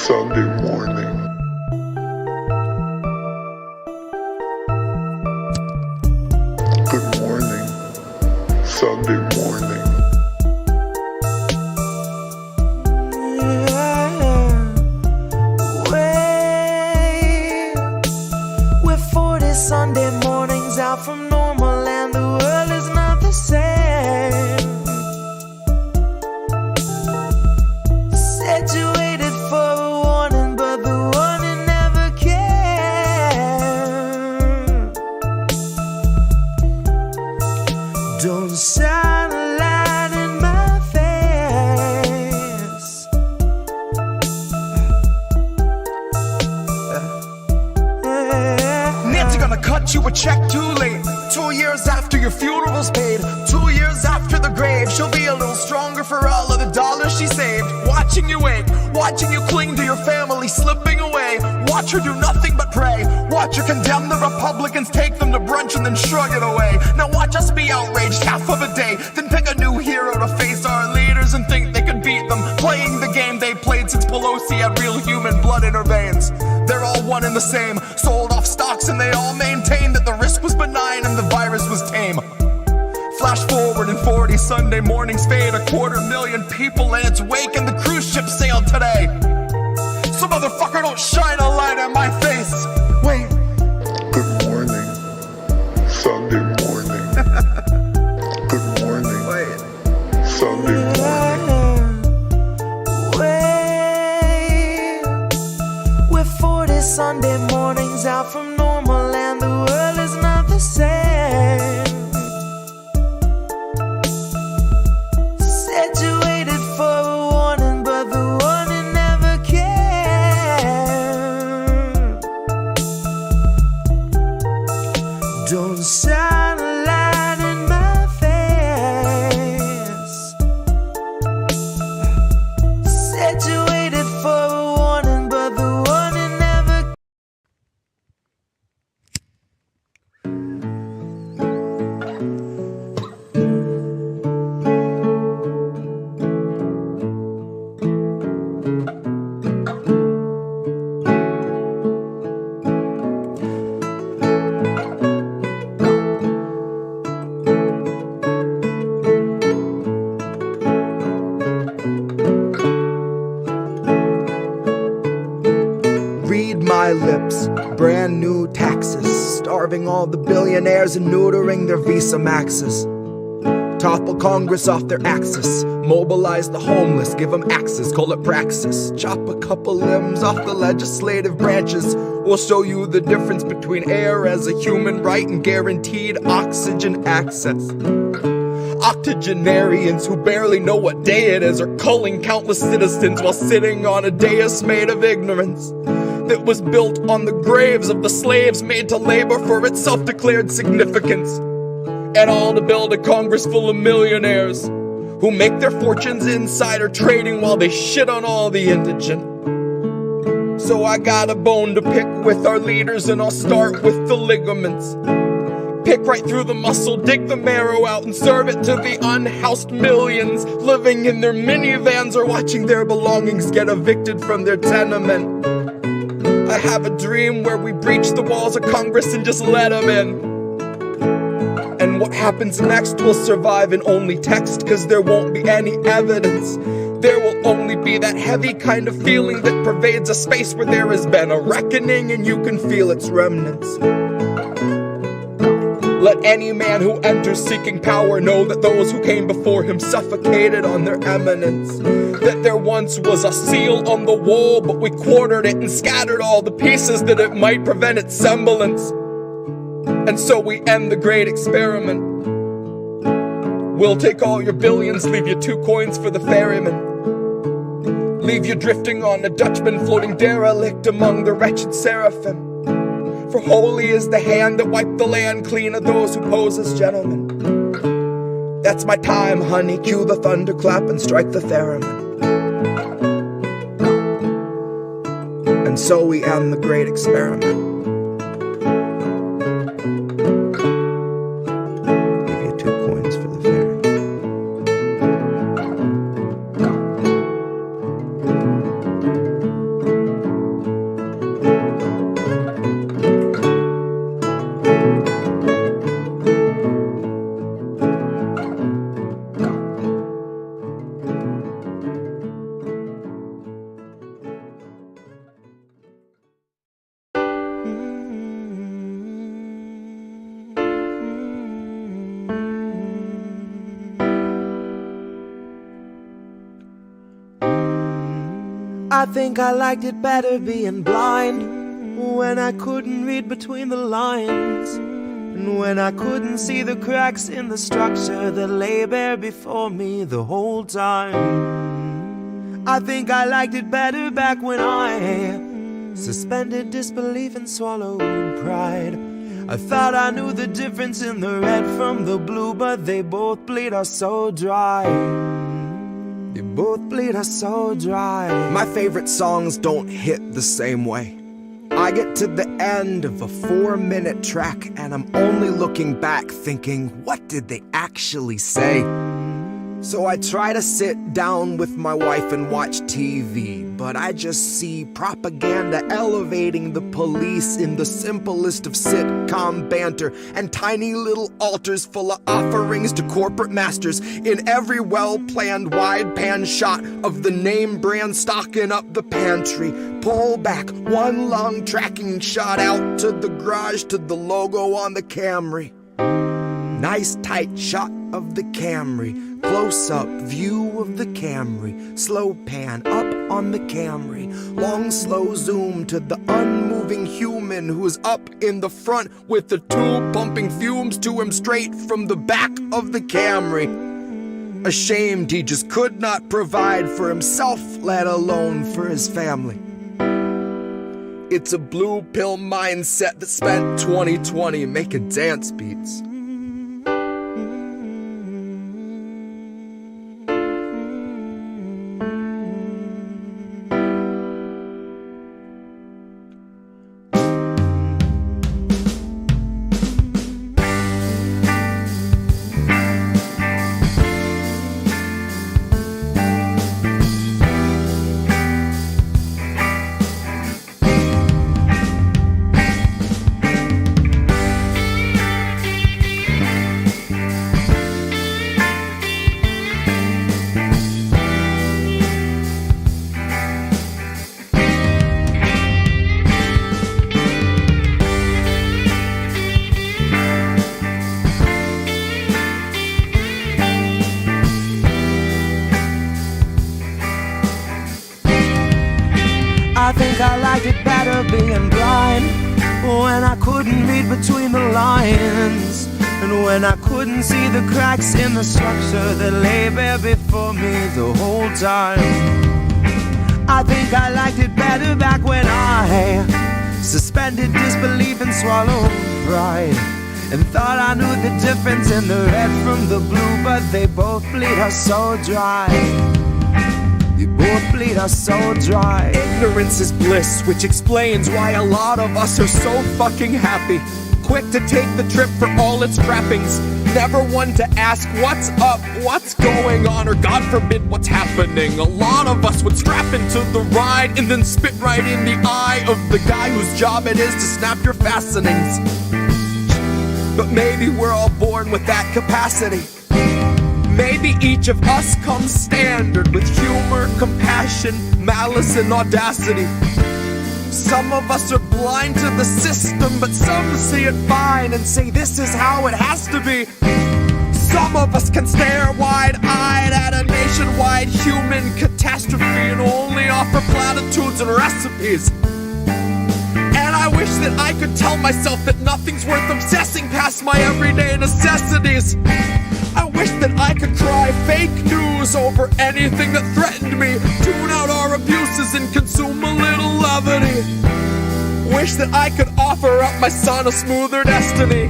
Sunday morning. Good morning, Sunday morning. We're 40 Sunday mornings out from normal, and the world is not the same. Said you waited for a warning, but the warning never came. Don't shine a light in my face. Nancy gonna cut you a check too late. 2 years after your funeral's paid, 2 years after the grave, she'll be a little stronger for all of the dollars she saved. Watching you wake, watching you cling to your family slipping away. Watch her do nothing but pray. Watch her condemn the Republicans, take them to brunch and then shrug it away. Now watch us be outraged half of a day, then pick a new hero to face our leaders and think they could beat them, playing the game they played since Pelosi had real human blood in her veins. They're all one and the same, sold off stocks and they all maintain that the risk was benign and the virus was tame. Flash forward and 40 Sunday mornings fade, 250,000 people in its wake, and the cruise ship sailed today. So motherfucker, don't shine a light in my face. Wait. Good morning, Sunday morning. Good morning, Wait. Sunday morning. Wait, we're 40 Sunday mornings out from normal, and the world is not the same. Said you waited for a warning, but the warning never came. Don't shine a light in my face. Said you waited for a warning, but the warning never. Read my lips, brand new taxes, starving all the billionaires and neutering their Visa Maxes. Topple Congress off their axis, mobilize the homeless, give them axes, call it praxis. Chop a couple limbs off the legislative branches, we'll show you the difference between air as a human right and guaranteed oxygen access. Octogenarians who barely know what day it is are culling countless citizens while sitting on a dais made of ignorance that was built on the graves of the slaves made to labor for its self-declared significance. And all to build a Congress full of millionaires who make their fortunes insider trading while they shit on all the indigent. So I got a bone to pick with our leaders, and I'll start with the ligaments. Pick right through the muscle, dig the marrow out, and serve it to the unhoused millions living in their minivans or watching their belongings get evicted from their tenement. I have a dream where we breach the walls of Congress and just let them in. And what happens next will survive in only text, cause there won't be any evidence. There will only be that heavy kind of feeling that pervades a space where there has been a reckoning and you can feel its remnants. Let any man who enters seeking power know that those who came before him suffocated on their eminence. That there once was a seal on the wall, but we quartered it and scattered all the pieces that it might prevent its semblance. And so we end the great experiment. We'll take all your billions, leave you 2 coins for the ferryman. Leave you drifting on a Dutchman floating derelict among the wretched seraphim. For holy is the hand that wiped the land clean of those who pose as gentlemen. That's my time, honey, cue the thunderclap and strike the theremin. And so we end the great experiment. Give you 2 coins for the ferry. I think I liked it better being blind, when I couldn't read between the lines, and when I couldn't see the cracks in the structure that lay bare before me the whole time. I think I liked it better back when I suspended disbelief and swallowed pride. I thought I knew the difference in the red from the blue, but they both bleed us so dry. They both bleed us so dry. My favorite songs don't hit the same way. I get to the end of a 4-minute track and I'm only looking back thinking, what did they actually say? So I try to sit down with my wife and watch TV, but I just see propaganda elevating the police in the simplest of sitcom banter, and tiny little altars full of offerings to corporate masters in every well-planned wide pan shot of the name brand stocking up the pantry. Pull back one long tracking shot out to the garage to the logo on the Camry. Nice tight shot of the Camry, close-up view of the Camry, slow pan up on the Camry, long slow zoom to the unmoving human who's up in the front with the tube pumping fumes to him straight from the back of the Camry. Ashamed he just could not provide for himself, let alone for his family. It's a blue pill mindset that spent 2020 making dance beats. I think I liked it better being blind, when I couldn't read between the lines, and when I couldn't see the cracks in the structure that lay bare before me the whole time. I think I liked it better back when I suspended disbelief and swallowed pride, and thought I knew the difference in the red from the blue, but they both bleed us so dry. They both bleed us so dry. Ignorance is bliss, which explains why a lot of us are so fucking happy. Quick to take the trip for all its trappings, never one to ask what's up, what's going on, or God forbid what's happening. A lot of us would strap into the ride and then spit right in the eye of the guy whose job it is to snap your fastenings. But maybe we're all born with that capacity. Maybe each of us comes standard with humor, compassion, malice, and audacity. Some of us are blind to the system, but some see it fine and say this is how it has to be. Some of us can stare wide-eyed at a nationwide human catastrophe and only offer platitudes and recipes. And I wish that I could tell myself that nothing's worth obsessing past my everyday necessities. I wish that I could cry fake news over anything that threatened me, tune out our abuses and consume a little levity. Wish that I could offer up my son a smoother destiny.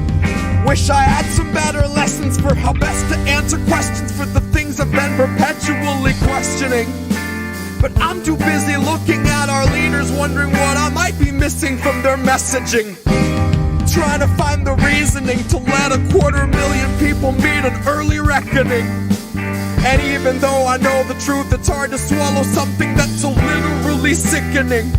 Wish I had some better lessons for how best to answer questions for the things I've been perpetually questioning. But I'm too busy looking at our leaders, wondering what I might be missing from their messaging. Trying to find the reasoning to let 250,000 people meet an early reckoning. And even though I know the truth, it's hard to swallow something that's so literally sickening.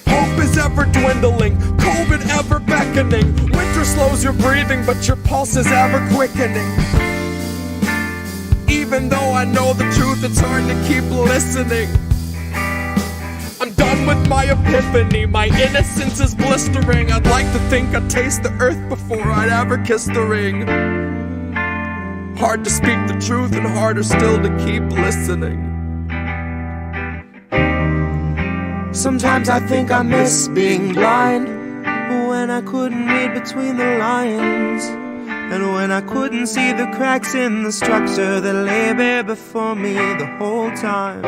Hope is ever dwindling, COVID ever beckoning. Winter slows your breathing, but your pulse is ever quickening. Even though I know the truth, it's hard to keep listening. I'm done with my epiphany, my innocence is blistering. I'd like to think I'd taste the earth before I'd ever kiss the ring. Hard to speak the truth and harder still to keep listening. Sometimes I think I miss being blind, when I couldn't read between the lines, and when I couldn't see the cracks in the structure that lay bare before me the whole time.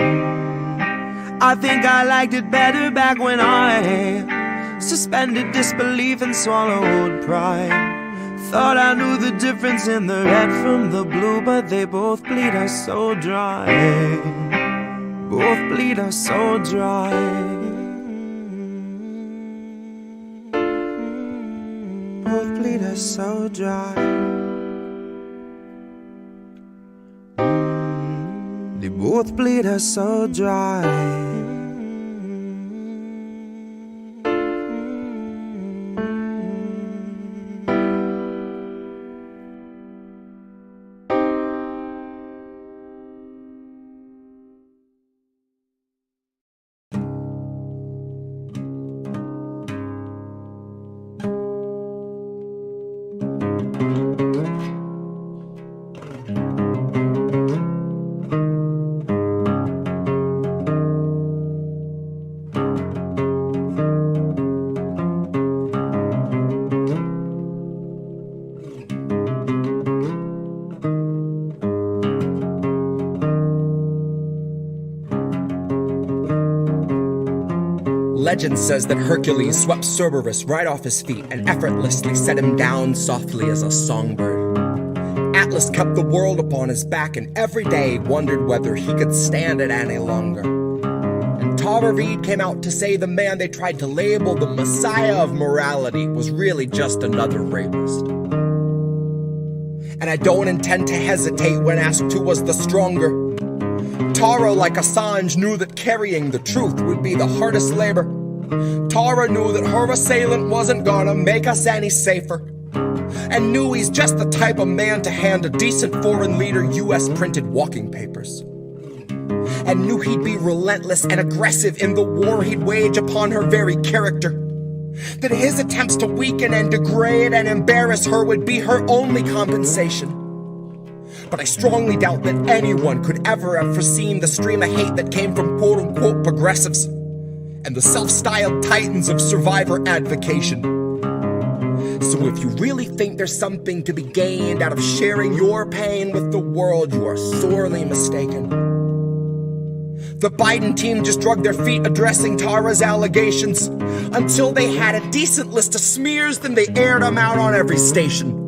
I think I liked it better back when I suspended disbelief and swallowed pride. Thought I knew the difference in the red from the blue, but they both bleed us so dry. Both bleed us so dry. Both bleed us so dry. They both bleed us so dry. Legend says that Hercules swept Cerberus right off his feet and effortlessly set him down softly as a songbird. Atlas kept the world upon his back and every day wondered whether he could stand it any longer. And Tara Reid came out to say the man they tried to label the messiah of morality was really just another rapist. And I don't intend to hesitate when asked who was the stronger. Tara, like Assange, knew that carrying the truth would be the hardest labor. Tara knew that her assailant wasn't gonna make us any safer, and knew he's just the type of man to hand a decent foreign leader US printed walking papers, and knew he'd be relentless and aggressive in the war he'd wage upon her very character, that his attempts to weaken and degrade and embarrass her would be her only compensation. But I strongly doubt that anyone could ever have foreseen the stream of hate that came from quote-unquote progressives and the self-styled titans of survivor advocation. So if you really think there's something to be gained out of sharing your pain with the world, you are sorely mistaken. The Biden team just dragged their feet addressing Tara's allegations. Until they had a decent list of smears, then they aired them out on every station.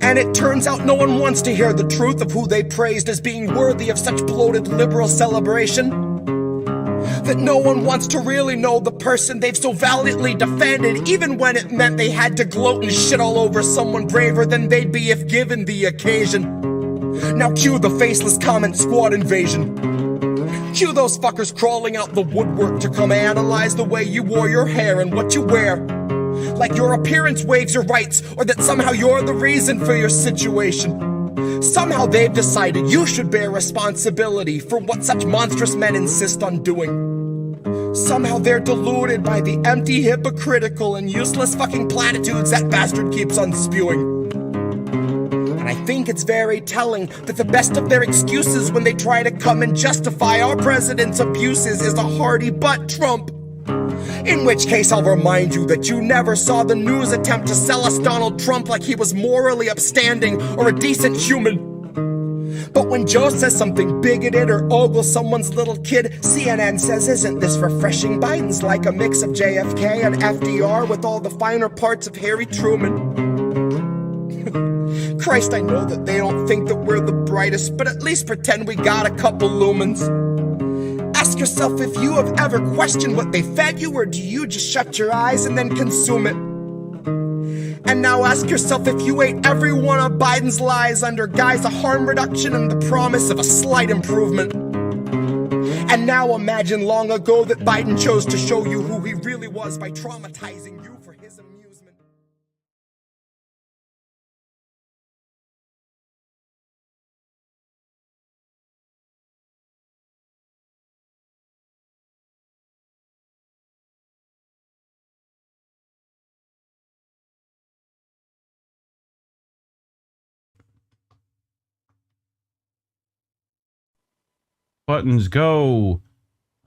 And it turns out no one wants to hear the truth of who they praised as being worthy of such bloated liberal celebration. That no one wants to really know the person they've so valiantly defended, even when it meant they had to gloat and shit all over someone braver than they'd be if given the occasion. Now cue the faceless comment squad invasion. Cue those fuckers crawling out the woodwork to come analyze the way you wore your hair and what you wear. Like your appearance waives your rights, or that somehow you're the reason for your situation. Somehow they've decided you should bear responsibility for what such monstrous men insist on doing. Somehow they're deluded by the empty, hypocritical, and useless fucking platitudes that bastard keeps on spewing. And I think it's very telling that the best of their excuses when they try to come and justify our president's abuses is a hearty butt Trump. In which case I'll remind you that you never saw the news attempt to sell us Donald Trump like he was morally upstanding or a decent human. But when Joe says something bigoted or ogles someone's little kid, CNN says, isn't this refreshing? Biden's like a mix of JFK and FDR with all the finer parts of Harry Truman. Christ, I know that they don't think that we're the brightest, but at least pretend we got a couple lumens. Ask yourself if you have ever questioned what they fed you, or do you just shut your eyes and then consume it? And now ask yourself if you ate every one of Biden's lies under guise of harm reduction and the promise of a slight improvement. And now imagine long ago that Biden chose to show you who he really was by traumatizing you for his amusement. Buttons go.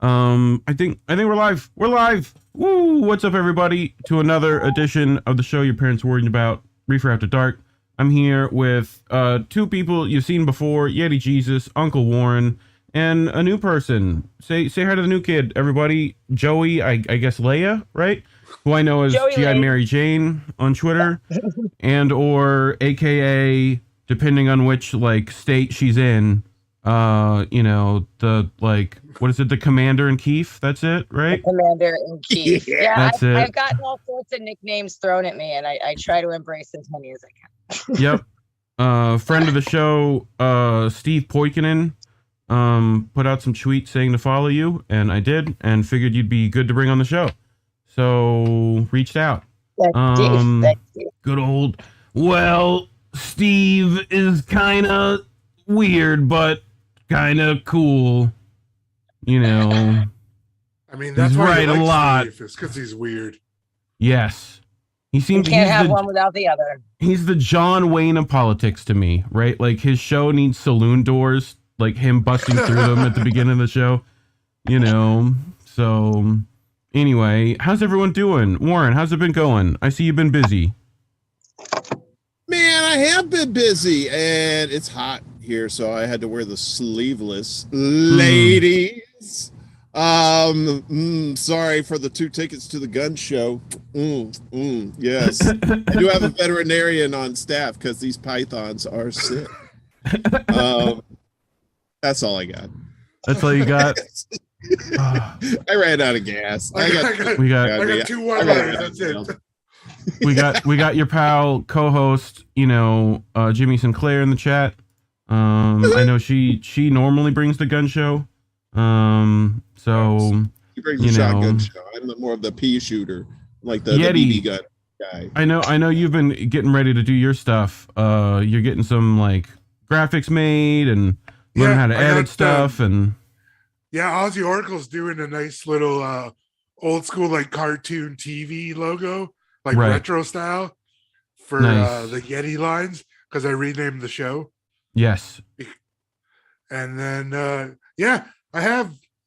I think we're live. We're live. Woo! What's up, everybody? To another edition of the show your parents worried about, Reefer After Dark. I'm here with two people you've seen before: Yeti Jesus, Uncle Warren, and a new person. Say hi to the new kid, everybody. Joie, I guess Leigh, right? Who I know as G.I. Mary Jane on Twitter, and or AKA, depending on which like state she's in. The what is it? The commander and kief. That's it, right? The commander and kief. Yeah, I've it. gotten all sorts of nicknames thrown at me, and I try to embrace as many as I can. Yep. Friend of the show, Steve Poikinen, put out some tweets saying to follow you, and I did, and figured you'd be good to bring on the show. So reached out. Thank you. Good old. Well, Steve is kind of weird, but kind of cool. You know. I mean, that's why right a lot. Steve, it's because he's weird. Yes. He seems you can't have one without the other. He's the John Wayne of politics to me, right? Like his show needs saloon doors, like him busting through them at the beginning of the show. You know. So anyway, how's everyone doing? Warren, how's it been going? I see you've been busy. Man, I have been busy, and it's hot here, so I had to wear the sleeveless. Ladies, sorry for the 2 tickets to the gun show. Yes, I do have a veterinarian on staff because these pythons are sick. That's all I got. That's all you got. I ran out of gas. I got 2 one-liners. That's it. we got your pal co-host, Jimmy Sinclair in the chat. I know she normally brings the gun show. So he brings the shotgun show. I'm more of the pea shooter, like the BB gun guy. I know you've been getting ready to do your stuff. You're getting some like graphics made and learning how to edit stuff and Ozzy Oracle's doing a nice little old school like cartoon TV logo. Like retro style for the Yeti lines because I renamed the show. Yes. And then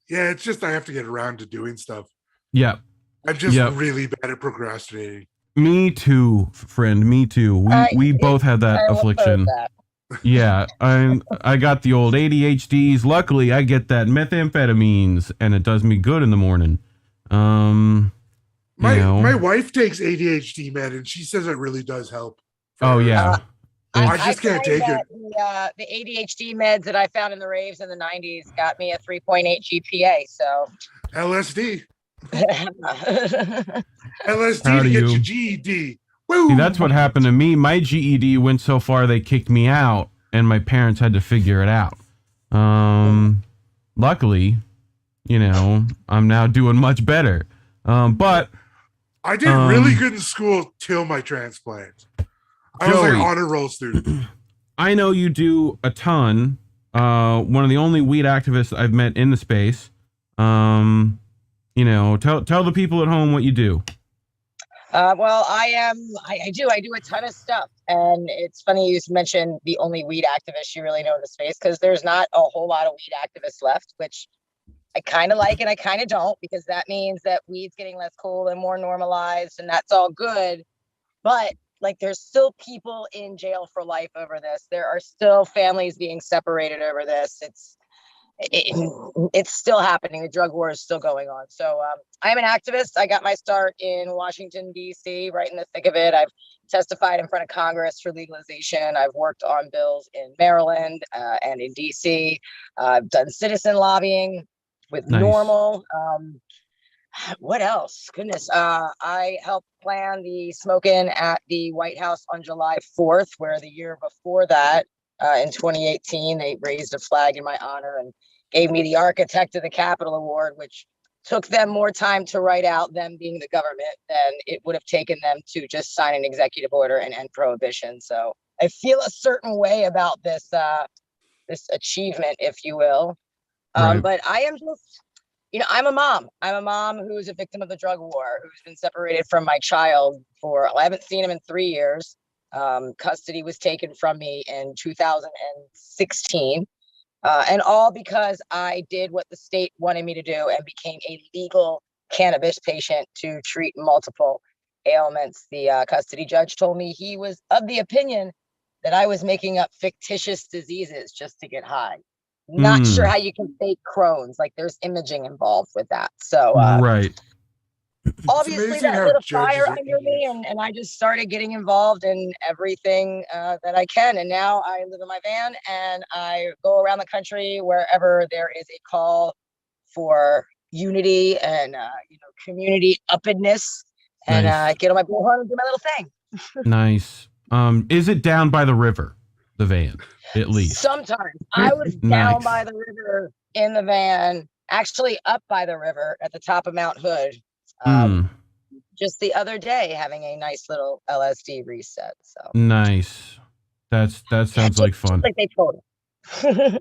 it's just I have to get around to doing stuff. Yeah. I'm just really bad at procrastinating. Me too, friend. Me too. We both had that affliction. Yeah. I got the old ADHDs. Luckily, I get that methamphetamines and it does me good in the morning. My wife takes ADHD med, and she says it really does help. Yeah. I just can't take it. The ADHD meds that I found in the raves in the 90s got me a 3.8 GPA. So LSD. LSD to get your GED. Woo! See, that's what happened to me. My GED went so far they kicked me out, and my parents had to figure it out. Luckily, I'm now doing much better. But I did really good in school till my transplant. I was like honor roll student. I know you do a ton. One of the only weed activists I've met in the space. Tell the people at home what you do. Well, I do a ton of stuff, and it's funny you mentioned the only weed activist you really know in the space because there's not a whole lot of weed activists left, which I kind of like and I kind of don't, because that means that weed's getting less cool and more normalized, and that's all good. But like, there's still people in jail for life over this. There are still families being separated over this. It's still happening. The drug war is still going on. So I'm an activist. I got my start in Washington, D.C., right in the thick of it. I've testified in front of Congress for legalization. I've worked on bills in Maryland and in D.C. I've done citizen lobbying with normal. What else? Goodness. I helped plan the smoke-in at the White House on July 4th, where the year before that, in 2018, they raised a flag in my honor and gave me the Architect of the Capitol Award, which took them more time to write out, them being the government, than it would have taken them to just sign an executive order and end prohibition. So I feel a certain way about this achievement, if you will. But I am just, I'm a mom. I'm a mom who's a victim of the drug war, who's been separated from my child I haven't seen him in 3 years. Custody was taken from me in 2016. And all because I did what the state wanted me to do and became a legal cannabis patient to treat multiple ailments. The custody judge told me he was of the opinion that I was making up fictitious diseases just to get high. Not sure how you can fake Crohn's. Like, there's imaging involved with that. So right. Obviously that lit a fire under me, and I just started getting involved in everything that I can. And now I live in my van and I go around the country wherever there is a call for unity and community uppedness, and get on my bullhorn and do my little thing. Nice. Is it down by the river, the van, at least? Sometimes. I was down by the river in the van, actually up by the river at the top of Mount Hood. Just the other day, having a nice little LSD reset. So nice. That sounds like fun. Like they told us.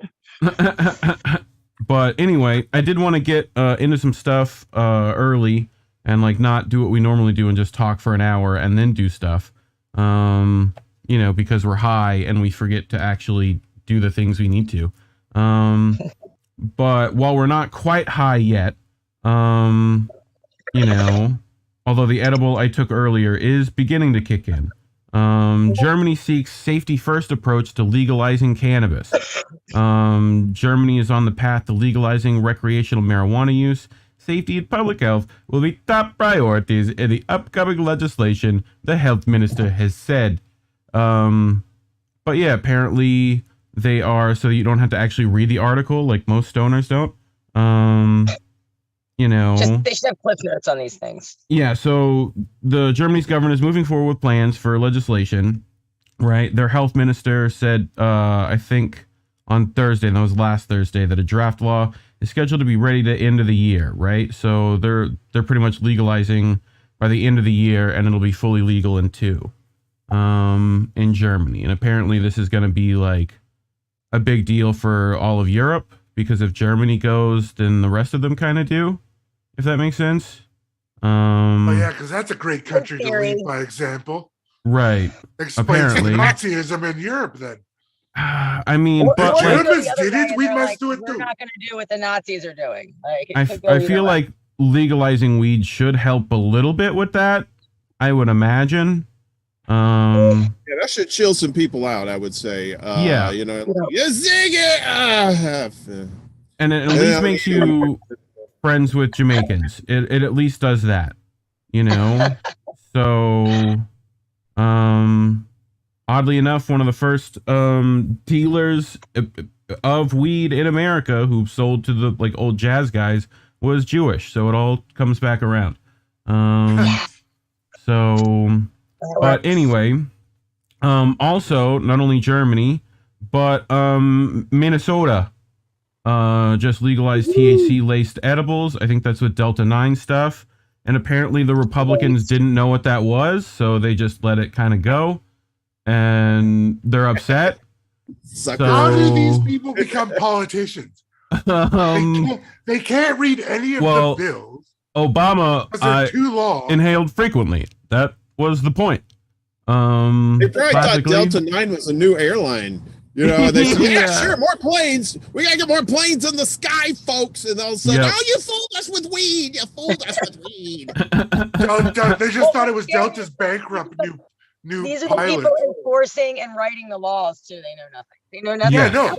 But anyway, I did want to get into some stuff early and like not do what we normally do and just talk for an hour and then do stuff. Because we're high and we forget to actually do the things we need to. But while we're not quite high yet, although the edible I took earlier is beginning to kick in. Germany seeks safety first approach to legalizing cannabis. Germany is on the path to legalizing recreational marijuana use. Safety and public health will be top priorities in the upcoming legislation, the health minister has said. But yeah, apparently they are, so you don't have to actually read the article like most stoners don't. They should have clip notes on these things. Yeah, so the Germany's government is moving forward with plans for legislation, right? Their health minister said, I think on Thursday, and that was last Thursday, that a draft law is scheduled to be ready to end of the year, right? So they're pretty much legalizing by the end of the year, and it'll be fully legal in Germany. And apparently this is going to be like a big deal for all of Europe, because if Germany goes, then the rest of them kind of do, if that makes sense. Because that's a great country to lead by example. Right. Explains Nazism in Europe then. I mean, but Germans did it, we must do it too. We're not going to do what the Nazis are doing. I feel like legalizing weed should help a little bit with that, I would imagine. Yeah, that should chill some people out, I would say. You zig it! And it at least makes you friends with Jamaicans. It at least does that, So, oddly enough, one of the first dealers of weed in America who sold to the old jazz guys was Jewish. So it all comes back around. But anyway, also not only Germany, but Minnesota just legalized THC-laced edibles. I think that's with Delta 9 stuff. And apparently the Republicans didn't know what that was, so they just let it kind of go. And they're upset. How do these people become politicians? They can't read any of the bills. Obama too long. Inhaled frequently. That was the point. They probably thought Delta 9 was a new airline. They said, sure, more planes. We gotta get more planes in the sky, folks. And all of a sudden, you fooled us with weed. You fooled us with weed. They just thought it was Delta's bankrupt new These are pilot. the people enforcing and writing the laws too. They know nothing. They know nothing. Yeah, no.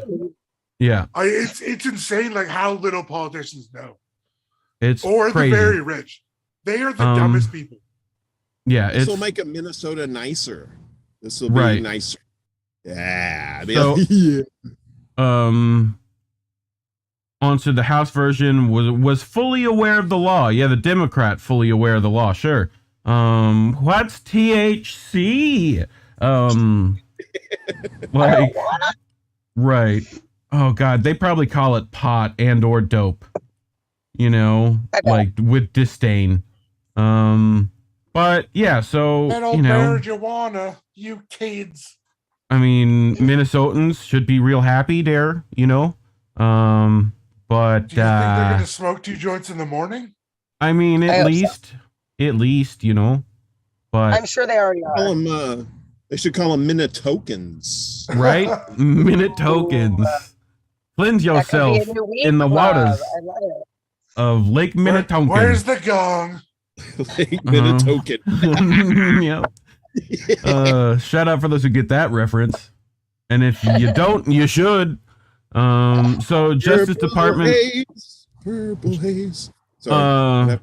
Yeah. It's insane like how little politicians know. It's or crazy. The very rich. They are the dumbest people. Yeah, this will make Minnesota nicer. This will be nicer. Yeah. So, onto the House version was fully aware of the law. Yeah, the Democrat fully aware of the law. Sure. What's THC? Right. Oh God, they probably call it pot and or dope. With disdain. But yeah, so marijuana, you kids. I mean, Minnesotans should be real happy there, But do you think they're gonna smoke 2 joints in the morning? I mean, at least, But I'm sure they already are. They should call them Minotokens. Right? Minotokens. Cleanse That could be yourself a new weed in the club. waters I love it. of Lake Minnetonka. Where's the gong? Lake Minnetonka. Yep. Shout out for those who get that reference. And if you don't, you should. So Justice Department. Purple haze. Sorry.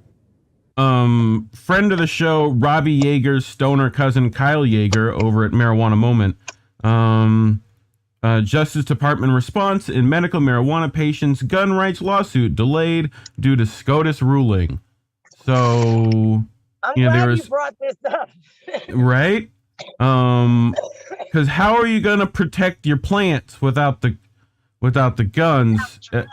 Friend of the show, Robbie Yeager's stoner cousin Kyle Yeager over at Marijuana Moment. Justice Department response in medical marijuana patients gun rights lawsuit delayed due to SCOTUS ruling. So, I'm you know, glad you brought this up. right? Because how are you going to protect your plants without the guns? Well,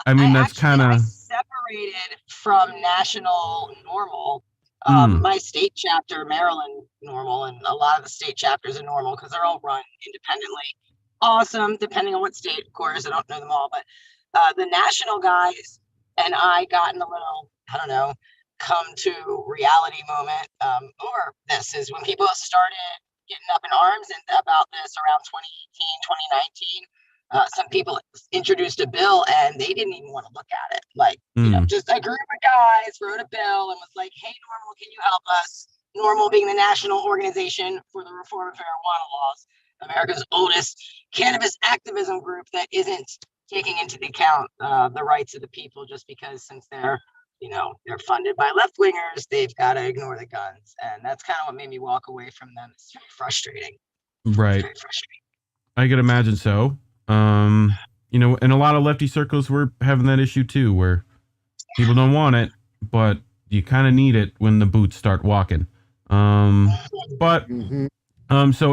I mean, that's kind of separated from national normal. My state chapter, Maryland normal, and a lot of the state chapters are normal because they're all run independently. Awesome, depending on what state, of course. I don't know them all, but the national guys and I got in a little, I don't know, come to reality moment over this is when people started getting up in arms and about this around 2018, 2019. Some people introduced a bill and they didn't even want to look at it. Like, you know, just a group of guys wrote a bill and was like, hey, Normal, can you help us? Normal being the national organization for the reform of marijuana laws, America's oldest cannabis activism group that isn't taking into account the rights of the people just because since they're, you know, they're funded by left wingers, they've got to ignore the guns. And that's kind of what made me walk away from them. It's very frustrating. right. Very frustrating. I could imagine so. You know, in a lot of lefty circles, we're having that issue too, where people don't want it, but you kind of need it when the boots start walking. So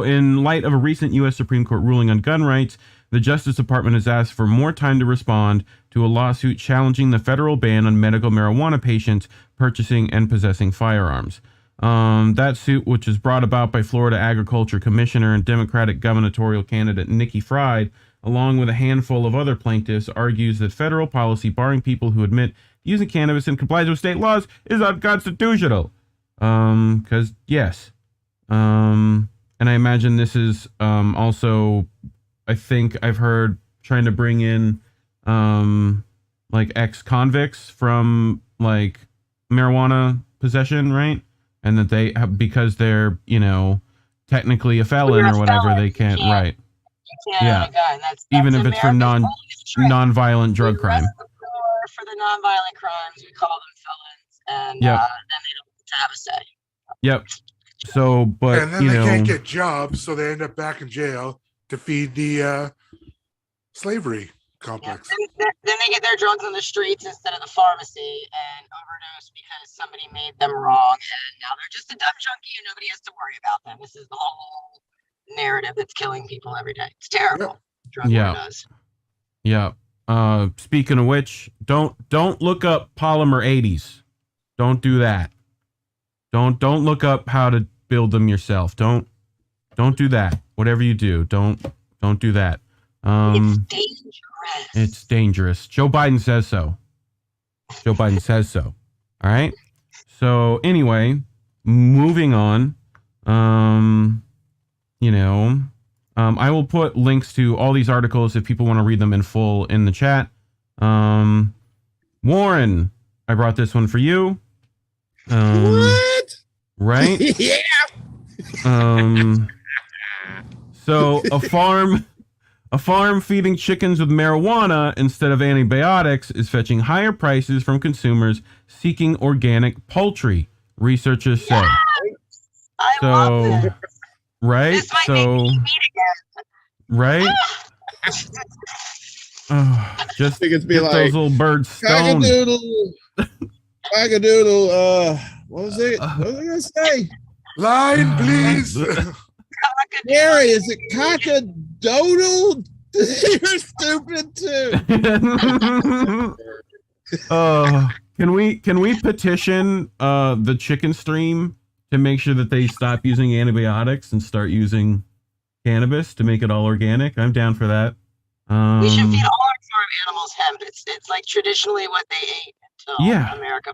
in light of a recent U.S. Supreme Court ruling on gun rights, the Justice Department has asked for more time to respond to a lawsuit challenging the federal ban on medical marijuana patients purchasing and possessing firearms. That suit, which is brought about by Florida Agriculture Commissioner and Democratic gubernatorial candidate Nikki Fried, along with a handful of other plaintiffs, argues that federal policy barring people who admit using cannabis in compliance with state laws is unconstitutional. Because, yes. And I imagine this is also, I think I've heard trying to bring in like ex-convicts from like marijuana possession, right? And that they have, because they're, you know, technically a felon or whatever, they can't, right. Yeah, that's even if it's for non-violent drug crime. For the non-violent crimes, we call them felons, and then they don't have a say. Yep. So, but and then you they know, can't get jobs, so they end up back in jail to feed the slavery complex. Yeah. Then they get their drugs on the streets instead of the pharmacy and overdose because somebody made them wrong, and now they're just a dumb junkie and nobody has to worry about them. This is the whole narrative that's killing people every day. It's terrible. Drug war does. Yeah. Speaking of which, don't look up polymer 80s. Don't do that. Don't look up how to build them yourself. Don't do that. Whatever you do, don't do that. It's dangerous. It's dangerous. Joe Biden says so. All right. So anyway, moving on. You know, I will put links to all these articles if people want to read them in full in the chat. Warren, I brought this one for you. What? Right? Yeah. So a farm feeding chickens with marijuana instead of antibiotics is fetching higher prices from consumers seeking organic poultry, researchers say. I love this. Right? This might make me eat again. Right? Just I think it's get like, those little birds stoned. Cock-a-doodle, what was it? What was I going to say? Line, please. Gary, is it cock-a-doodle? You're stupid too. Can we petition the chicken stream to make sure that they stop using antibiotics and start using cannabis to make it all organic? I'm down for that. We should feed all our farm animals hemp. It's like traditionally what they ate until America.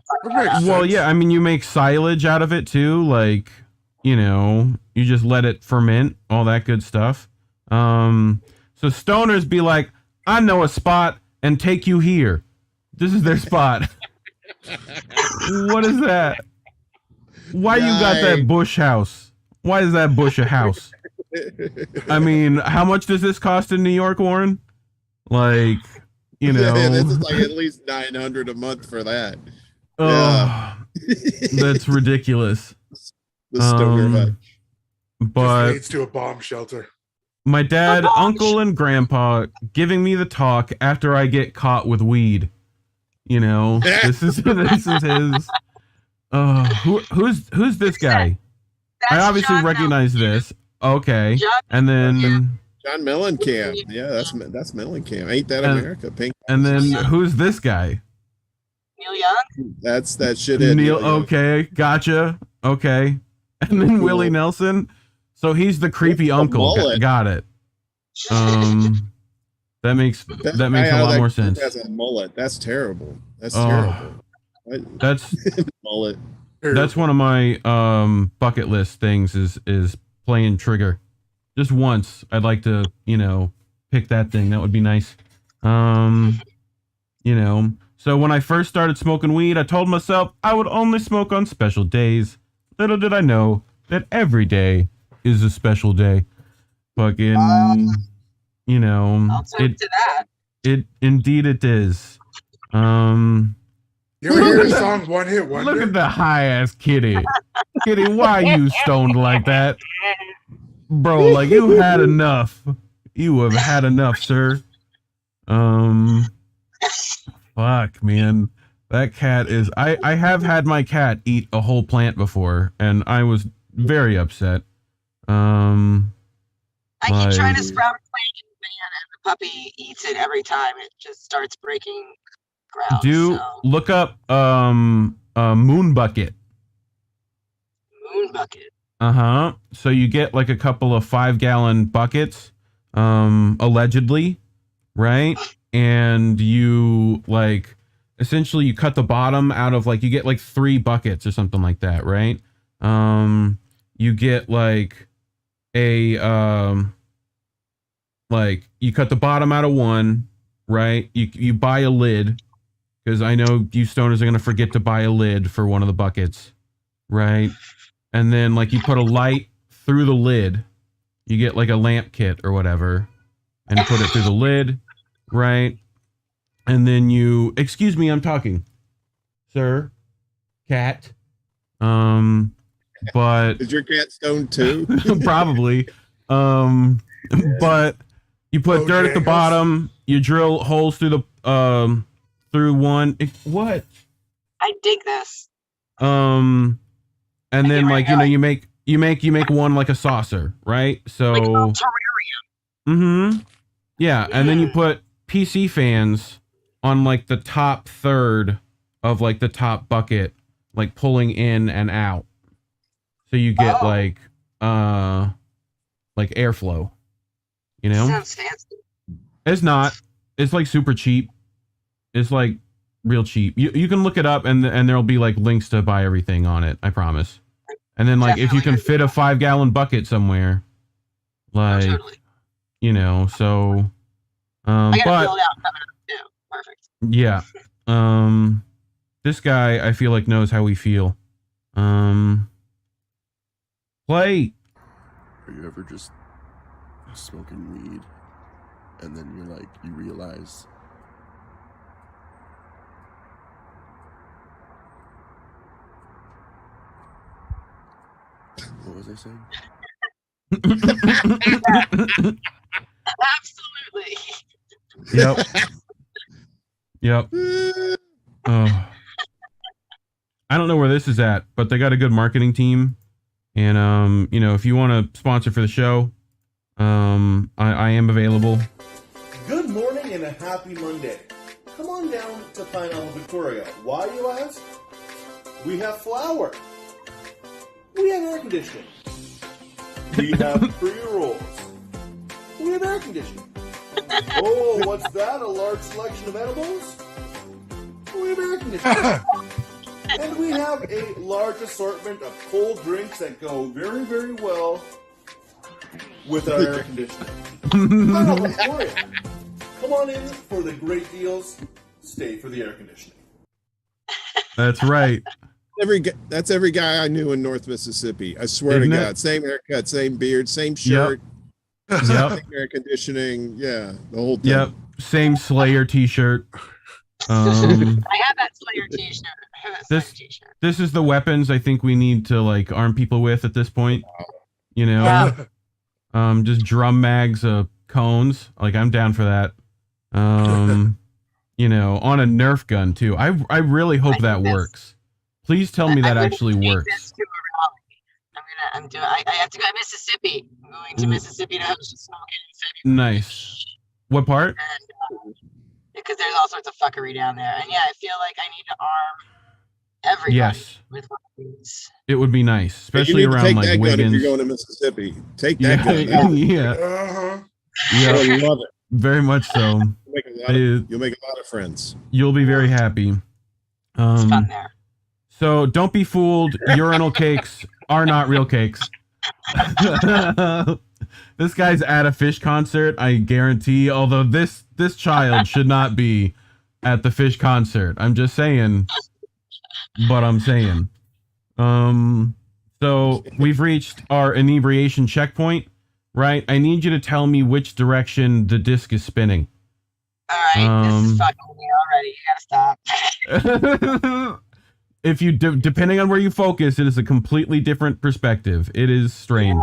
Well, yeah, I mean, you make silage out of it too. Like, you know, you just let it ferment, all that good stuff. So stoners be like, I know a spot and take you here. This is their spot. What is that? Why you got that bush house? Why is that bush a house? I mean, how much does this cost in New York, Warren? Like, you know, this is like at least $900 a month for that. Yeah. That's ridiculous. The Stoker Hutch. But just leads to a bomb shelter. My dad, uncle, and grandpa giving me the talk after I get caught with weed. You know, this is his. Who's this guy? I obviously recognize this. Okay, and then John Mellencamp. Yeah, that's Mellencamp. Ain't that America? Pink. And then who's this guy? Neil Young. That's that shit. Neil. Okay, gotcha. Okay, and then Cool. Willie Nelson. So he's the creepy uncle. Got it. That makes a lot more sense. That's a mullet. That's terrible. That's terrible. That's mullet. That's one of my bucket list things is playing Trigger. Just once, I'd like to, you know, pick that thing. That would be nice. You know. So when I first started smoking weed, I told myself I would only smoke on special days. Little did I know that every day is a special day. Fucking, you know, I'll take to that. It indeed it is. You ever hear the song One Hit Wonder? Look at the high ass kitty. Kitty, why you stoned like that? Bro, like you had enough. You have had enough, sir. Fuck, man. That cat is I have had my cat eat a whole plant before, and I was very upset. I keep trying to sprout a plant in the van, and the puppy eats it every time. It just starts breaking ground. Look up moon bucket. Moon bucket. Uh-huh. So you get like a couple of 5-gallon buckets, allegedly, right? And you like essentially you cut the bottom out of like you get like 3 buckets or something like that, right? You get like a like you cut the bottom out of one, right? You buy a lid, because I know you stoners are gonna forget to buy a lid for one of the buckets, right? And then like you put a light through the lid, you get like a lamp kit or whatever, and you put it through the lid, right? And then you, excuse me, I'm talking, sir, cat. But is your cat stoned too? Probably. But you put dirt at the bottom, you drill holes through the through one. What? I dig this. And then like you know you make one like a saucer, right? So like a terrarium. Mm-hmm. Yeah, and then you put PC fans on like the top third of like the top bucket, like pulling in and out. So you get like airflow. You know? Sounds fancy. It's not. It's like super cheap. It's like real cheap. You can look it up and there'll be like links to buy everything on it, I promise. And then like if you can fit a 5-gallon bucket somewhere, like you know, so I gotta but build out coming up too. Perfect. yeah. This guy I feel like knows how we feel. Play. Are you ever just smoking weed and then you're like, you realize what was I saying? Absolutely. Yep. Yep. I don't know where this is at, but they got a good marketing team. And you know, if you want to sponsor for the show, I am available. Good morning and a happy Monday. Come on down to Pineapple Victoria. Why, you ask? We have flour. We have air conditioning. We have pre-rolls. We have air conditioning. Oh, what's that? A large selection of edibles? We have air conditioning. And we have a large assortment of cold drinks that go very, very well with our air conditioning. Pineapple Victoria. Come on in for the great deals. Stay for the air conditioning. That's right. That's every guy I knew in North Mississippi. I swear to God. Same haircut, same beard, same shirt. Yep. Same air conditioning. Yeah, the whole thing. Yep. Same Slayer t-shirt. I have that Slayer t-shirt. This is the weapons I think we need to like arm people with at this point. You know? Yeah. Just drum mags of cones. Like I'm down for that. You know, on a Nerf gun too. I really hope that works. Please tell me that actually works. I have to go to Mississippi. I'm going to Mississippi to host a smoking in February. Nice. What part? And, because there's all sorts of fuckery down there. And yeah, I feel like I need to arm everybody with one of these. It would be nice, especially around like Wiggins. If you're going to Mississippi, take that gun. Yeah. I love it. Very much so. You'll make a lot of friends. You'll be very happy. It's fun there. So don't be fooled. Urinal cakes are not real cakes. This guy's at a Fish concert, I guarantee. Although this child should not be at the Fish concert. I'm just saying. But I'm saying. So we've reached our inebriation checkpoint, right? I need you to tell me which direction the disc is spinning. All right, this is fucking with me already. You gotta stop. If you depending on where you focus, it is a completely different perspective. It is strange.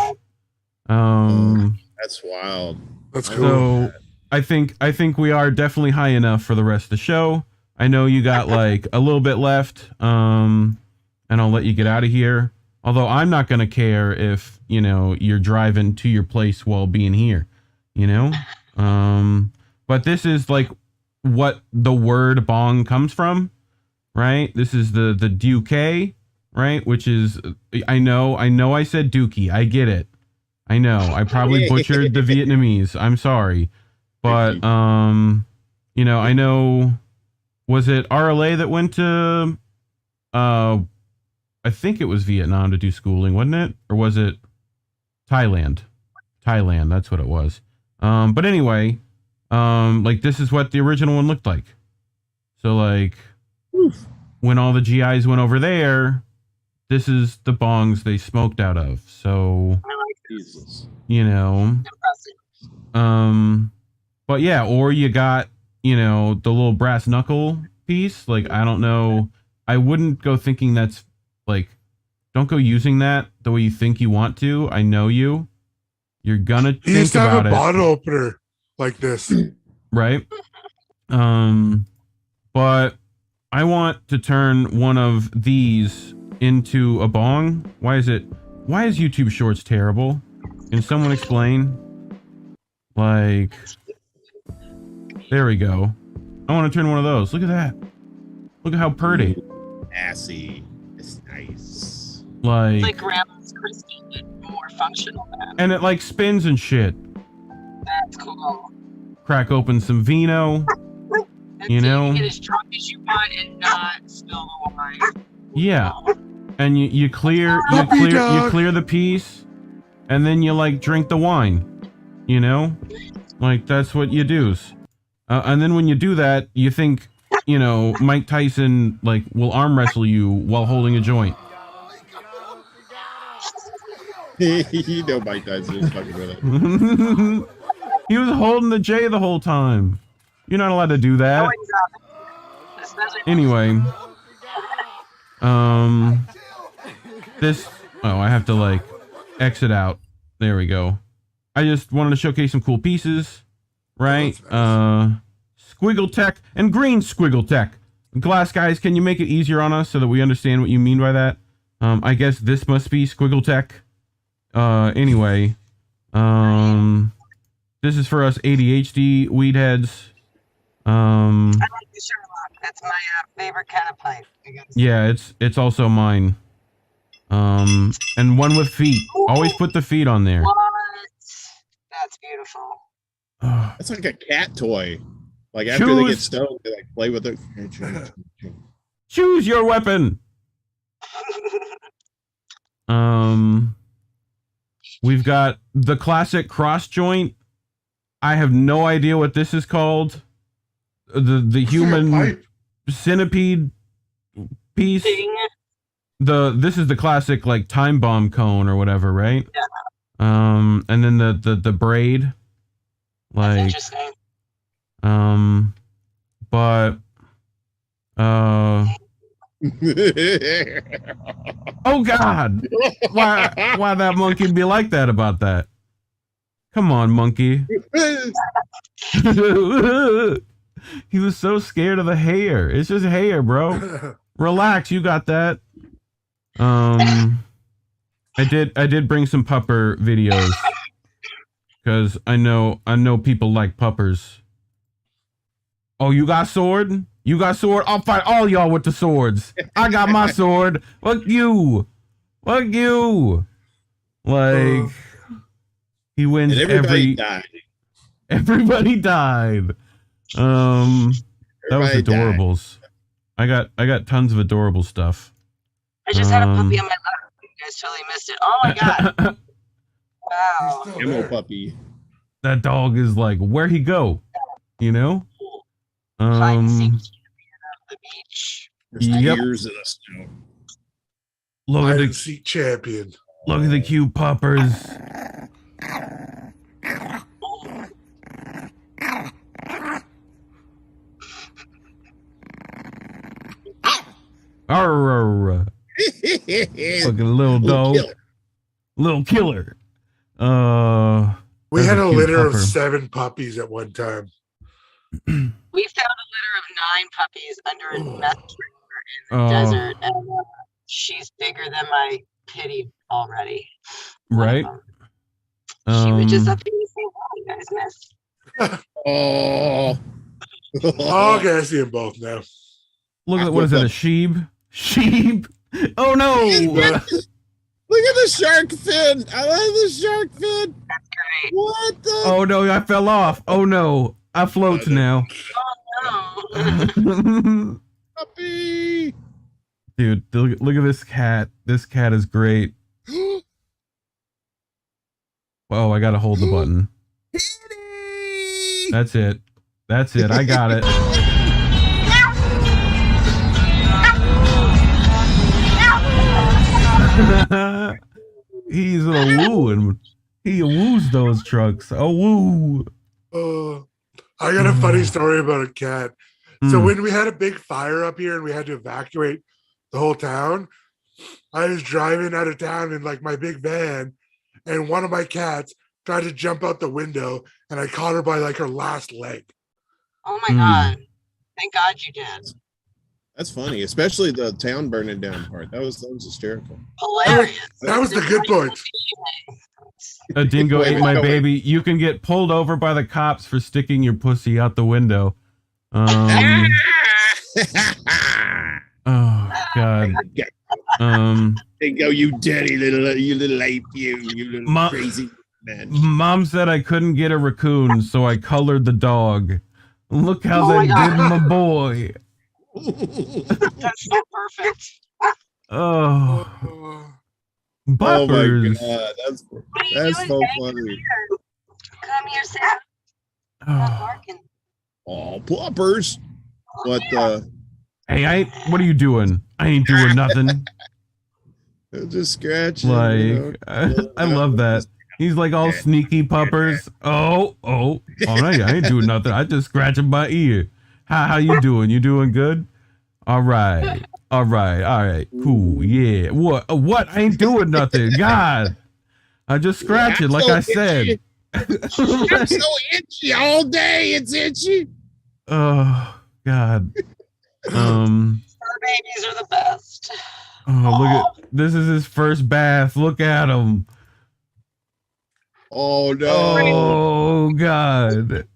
That's wild. That's cool. So I think we are definitely high enough for the rest of the show. I know you got like a little bit left, and I'll let you get out of here. Although I'm not gonna care if you're driving to your place while being here, But this is like what the word bong comes from, right? This is the Duke, right? Which is I know I said dookie. I get it. I know. I probably butchered the Vietnamese. I'm sorry. But I know, was it RLA that went to I think it was Vietnam to do schooling, wasn't it? Or was it Thailand? Thailand, that's what it was. But anyway, like this is what the original one looked like. So like when all the GIs went over there, this is the bongs they smoked out of. So Jesus. But yeah, or you got, the little brass knuckle piece. Like, I don't know. I wouldn't go thinking that's like, don't go using that the way you think you want to. I know you. You're gonna think about it. He used to have a bottle opener like this. Right? But I want to turn one of these into a bong. Why is YouTube Shorts terrible? Can someone explain? Like, there we go. I want to turn one of those. Look at that. Look at how pretty. Assy. It's nice. Like Grandma's crystal, but more functional than. And it like spins and shit. That's cool. Crack open some vino. You can get as drunk as you want and not spill the wine. Yeah. And you clear the piece, and then you like drink the wine, like that's what you do. And then when you do that, you think, Mike Tyson like will arm wrestle you while holding a joint. Mike Tyson is fucking with it. He was holding the J the whole time. You're not allowed to do that. Anyway, I have to like exit out. There we go. I just wanted to showcase some cool pieces, right? Squiggle tech and green squiggle tech. Glass guys, can you make it easier on us so that we understand what you mean by that? I guess this must be squiggle tech. Anyway, this is for us ADHD weed heads. I like the Sherlock. That's my favorite kind of pipe. Yeah, it's also mine. And one with feet. Always put the feet on there. What? That's beautiful. That's like a cat toy. Like after they get stoned, they like play with it. Choose your weapon. We've got the classic cross joint. I have no idea what this is called. The human centipede piece. This is the classic like time bomb cone or whatever, right? Yeah. And then the braid. Like, that's interesting. But oh God, why that monkey be like that about that? Come on, monkey. He was so scared of the hair. It's just hair, bro. Relax, you got that. I did bring some pupper videos because I know people like puppers. Oh, you got sword? You got sword? I'll fight all y'all with the swords. I got my sword. Fuck you. Fuck you. Like, he wins and everybody died. Everybody died. That was adorables. Died. I got tons of adorable stuff. I just had a puppy on my lap. You guys totally missed it. Oh my God. Wow. Emo puppy. That dog is like, where'd he go? You know? The beach. Yep. Years in the snow. Look at the seat champion. Look at the cute puppers. Arr, fucking little dog. Little killer. We had a litter of 7 puppies at one time. We found a litter of 9 puppies under a meth trailer in the desert, and she's bigger than my pity already. Right? She was just up here to say hi, you guys missed. Oh. Okay, I see them both now. Look at what is it? A sheep? Sheep? Oh no! Look at the shark fin! I love the shark fin! That's great. What the? Oh no, I fell off. Oh no, I float now. Oh no. Puppy! Dude, look at this cat. This cat is great. Oh, I gotta hold the button. That's it. That's it. I got it. He's a wooing. He woos those trucks. Oh woo. I got a funny story about a cat. So when we had a big fire up here and we had to evacuate the whole town, I was driving out of town in like my big van, and one of my cats tried to jump out the window, and I caught her by like her last leg. Oh my God. Thank God you did. That's funny, especially the town burning down part. That was hysterical. Hilarious. That was the good point. A dingo ate my baby. You can get pulled over by the cops for sticking your pussy out the window. Oh God. Dingo, you dirty little ape, you little crazy man. Mom said I couldn't get a raccoon, so I colored the dog. Look how they did my boy. That's so perfect. Oh. Oh Bumpers. my God, that's so funny. Come here, Sam. Stop barking. Oh, puppers. What the? Hey, what are you doing? I ain't doing nothing. Just scratching. Like, I love that. He's like all sneaky puppers. Oh, no, I ain't doing nothing. I just scratching my ear. How you doing? You doing good? All right. Cool. Yeah. What? I ain't doing nothing. God. I just scratch it like I said. I'm so itchy all day. It's itchy. Oh, God. Our babies are the best. Oh, look at this is his first bath. Look at him. Oh no. Oh God.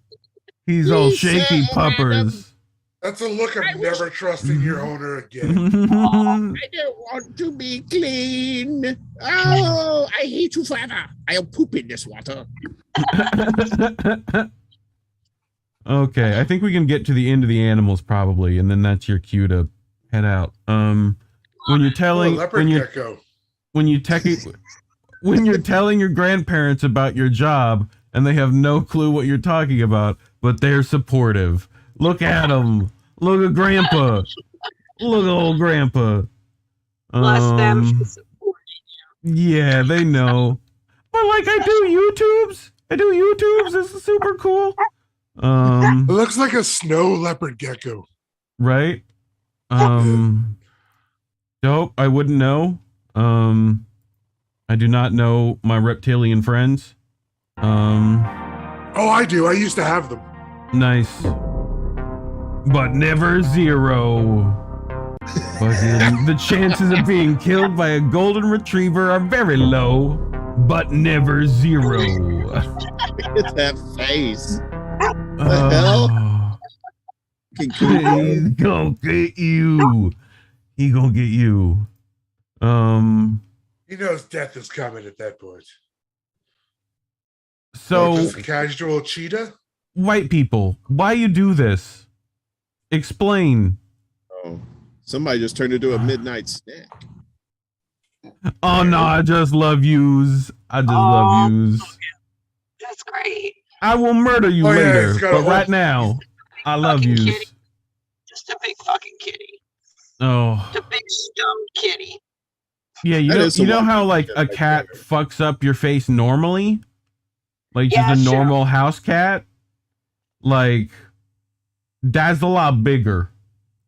He's all shaky puppers. That's a look of never trusting your owner again. I don't want to be clean. Oh, I hate you forever. I'll poop in this water. Okay, I think we can get to the end of the animals probably, and then that's your cue to head out. When you're telling when you're telling your grandparents about your job, and they have no clue what you're talking about, but they're supportive. Look at them. Look at Grandpa. Look at old Grandpa. Bless them for supporting you. Yeah, they know. But like, I do YouTubes. This is super cool. It looks like a snow leopard gecko. Right? Dope. I wouldn't know. I do not know my reptilian friends. Oh, I do. I used to have them. Nice. But never zero. Fucking, the chances of being killed by a golden retriever are very low, but never zero. Look at that face. The hell? He's gonna get you. He gonna get you. He knows death is coming at that point. So, just a casual cheetah? White people, why you do this? Explain. Oh, somebody just turned into a midnight snack. Oh no, I just love yous. Love yous. That's great. I will murder you later, but right now, I love yous. Kitty. Just a big fucking kitty. Oh. The big stumped kitty. Yeah, you know how like a cat fucks up your face normally? Like just a normal house cat? Like that's a lot bigger,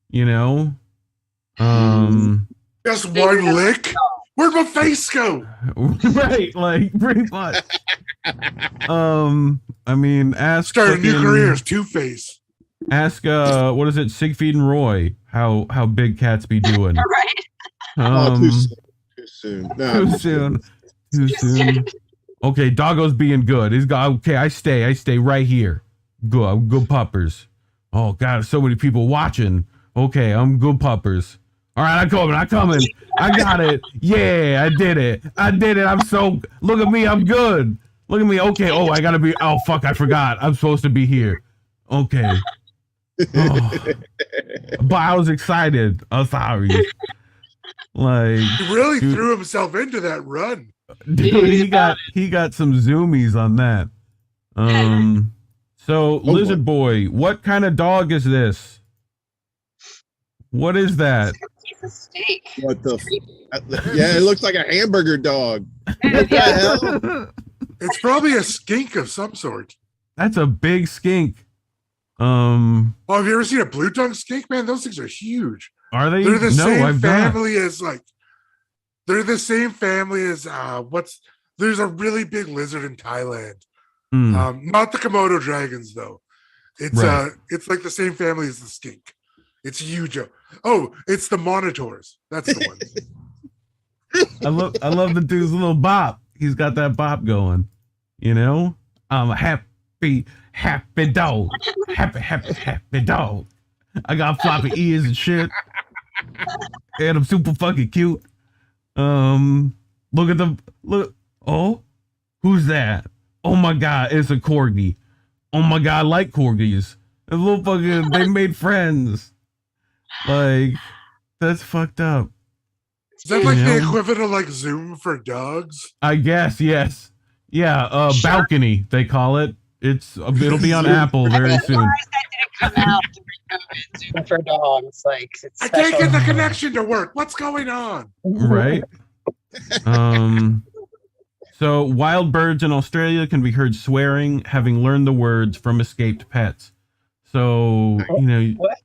you know? Just one lick? Where'd my face go? Right, like pretty much. I mean, ask start a new career as Two-Face. Ask what is it, Siegfried and Roy, how big cats be doing. Right. Too soon. No, Too soon. Okay, Doggo's being good. He's got okay, I stay right here. Good puppers. Oh god, so many people watching. Okay, I'm good puppers. All right, I'm coming. I got it. Yeah, I did it. I'm so, look at me, I'm good. Look at me. Okay, oh, I gotta be, oh fuck, I forgot. I'm supposed to be here. Okay. Oh. But I was excited. I'm sorry. Like he really threw himself into that run. Dude, he got some zoomies on that. So Lizard Boy, what kind of dog is this? What is that? It's a steak. What the? Yeah, it looks like a hamburger dog. What the hell? It's probably a skink of some sort. That's a big skink. Oh, have you ever seen a blue tongue skink? Man, those things are huge. Are they? They're the same I've family not. as like. They're the same family as there's a really big lizard in Thailand. Not the Komodo dragons though. It's right. It's like the same family as the skink. It's huge. Oh, it's the monitors. That's the one. I love the dude's little bop. He's got that bop going. You know? I'm a happy dog. Happy dog. I got floppy ears and shit. And I'm super fucking cute. Look at the look. Oh, who's that? Oh my god, it's a corgi. Oh my god, I like corgis. A little fucking, they made friends. Like, that's fucked up. Is that like the equivalent of like Zoom for dogs? I guess, yes. Yeah, balcony, they call it. It'll be on Apple very soon. That didn't come out Zoom for dogs. Like, it's I can't get the connection to work. What's going on? Right. So wild birds in Australia can be heard swearing, having learned the words from escaped pets. So, you know, What?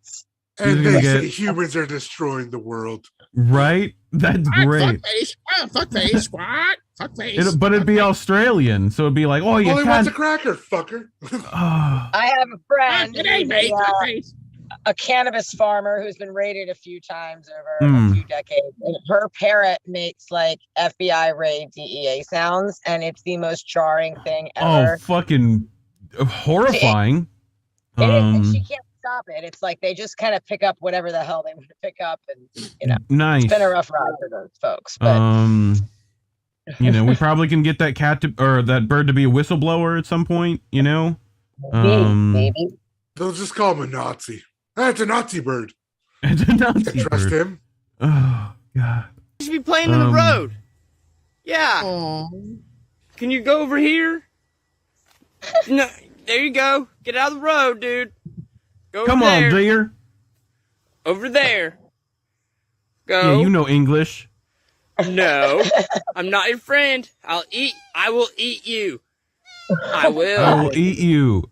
And they say humans are destroying the world. Right? That's great. Fuckface. What? Fuckface. But it'd be Australian, so it'd be like, oh, you Only can't. wants a cracker, fucker. I have a friend, It ain't me. Fuckface. a cannabis farmer who's been raided a few times over a few decades. And her parrot makes like FBI raid DEA sounds, and it's the most jarring thing ever. Oh, fucking horrifying. It is, and she can't stop it. It's like they just kind of pick up whatever the hell they want to pick up, and you know, nice. It's been a rough ride for those folks. But you know, we probably can get that cat to, or that bird to be a whistleblower at some point. You know, maybe they'll just call him a Nazi. It's a Nazi bird. It's a Nazi Trust bird. him. Oh god. You should be playing in the road. Yeah. Aww. Can you go over here? No, there you go. Get out of the road, dude. Go Come over on, there. dear. Over there. Go. Yeah, you know English. No, I'm not your friend. I will eat you. I will. I will eat you.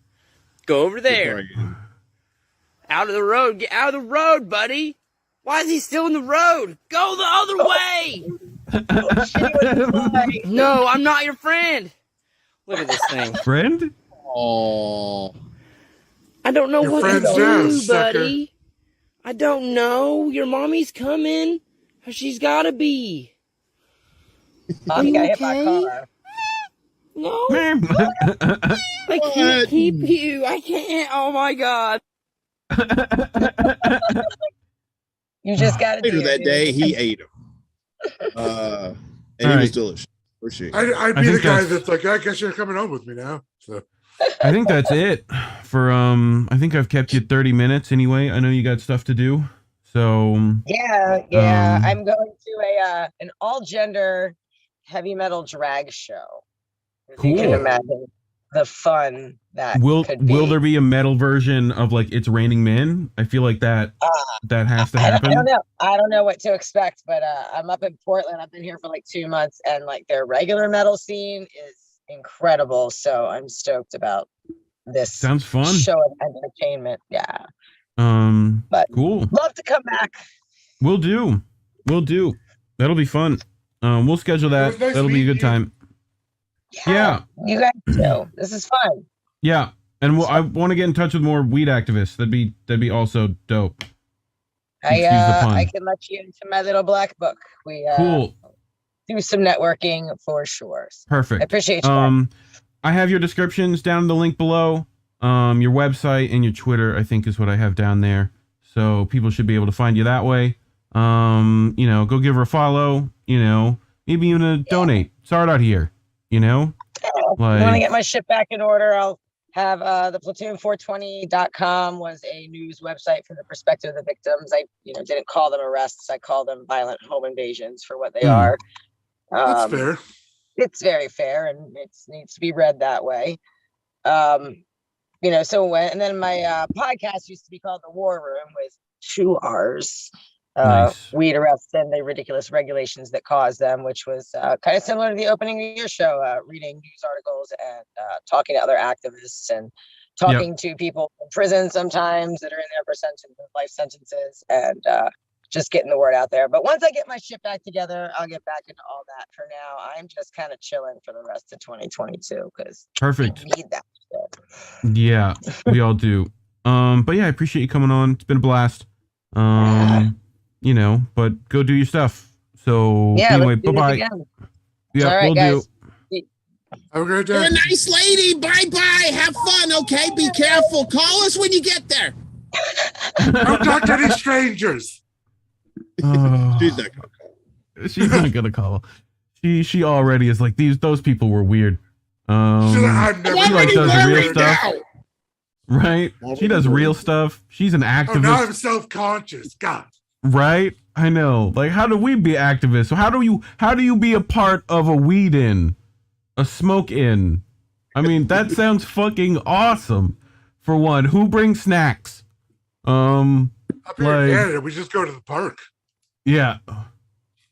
Go over there. Out of the road. Get out of the road, buddy. Why is he still in the road? Go the other way. No, I'm not your friend. Look at this thing. Friend? Oh. I don't know Your what to friend's do, dead, buddy. I don't know. Your mommy's coming. She's gotta be. Mommy got hit by a car. No. I can't keep you. I can't. Oh my God. You just got to Later do that it. day, he ate him. And he was delicious. For sure. I'd be the guy that's like, I guess you're coming home with me now. So I think that's it for I think I've kept you 30 minutes anyway. I know you got stuff to do. So Yeah. I'm going to an all gender heavy metal drag show. Cool. You can imagine the fun that will could be. there be a metal version of like It's Raining Men? I feel like that has to happen. I don't know what to expect, but I'm up in Portland. I've been here for like 2 months, and like their regular metal scene is incredible. So I'm stoked about this. Sounds fun. Show of entertainment. Yeah. But cool. Love to come back. We'll do. That'll be fun. We'll schedule that. Nice That'll be a good time. Yeah. You guys too. This is fun. Yeah. And I want to get in touch with more weed activists. That'd be also dope. I can let you into my little black book. We cool. Do some networking for sure. Perfect. I appreciate you. I have your descriptions down in the link below. Your website and your Twitter, I think, is what I have down there. So people should be able to find you that way. Go give her a follow. Maybe even donate. Start out here. I want to get my shit back in order. I'll have the platoon420.com was a news website from the perspective of the victims. I didn't call them arrests. I call them violent home invasions for what they are. That's fair. It's very fair, and it needs to be read that way. And then my podcast used to be called The War Room with 2 R's. Nice. Weed arrests and the ridiculous regulations that cause them, which was kind of similar to the opening of your show, reading news articles and talking to other activists and talking to people in prison sometimes that are in there for life sentences and just getting the word out there. But once I get my shit back together, I'll get back into all that. For now, I'm just kind of chilling for the rest of 2022 because perfect. I need that shit. Yeah, we all do. But yeah, I appreciate you coming on. It's been a blast. But go do your stuff. So anyway, bye-bye. Yeah, all right, we'll guys. do. Have a great day. You're a nice lady. Bye-bye. Have fun, okay? Be careful. Call us when you get there. Don't talk to any strangers. She's not gonna call. She's not gonna call. She already is like those people were weird. She like does real stuff. Now. Right? She does real stuff. She's an activist. Oh, now I'm self-conscious. God. Right? I know. Like, how do we be activists? So how do you be a part of a weed in? A smoke in? I mean, that sounds fucking awesome. For one, who brings snacks? Up here in Canada, we just go to the park. Yeah.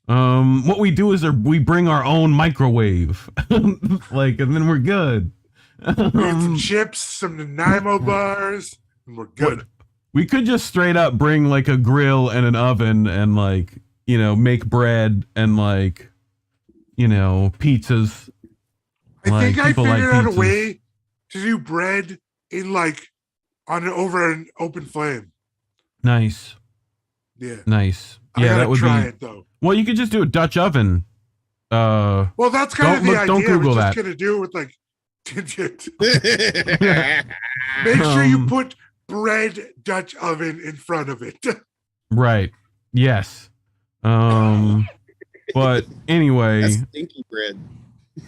What we do is we bring our own microwave. And then we're good. We have some chips, some Nanaimo bars, and we're good. We could just straight up bring like a grill and an oven and make bread and pizzas. I think I figured out a way to do bread in over an open flame. Nice. Yeah. Nice. Yeah, that would try be. It though. Well, you could just do a Dutch oven. Well, that's kind of the idea. Don't Google We're that. just gonna do it with Make sure you put bread Dutch oven in front of it. Right. Yes. But anyway, that's stinky bread.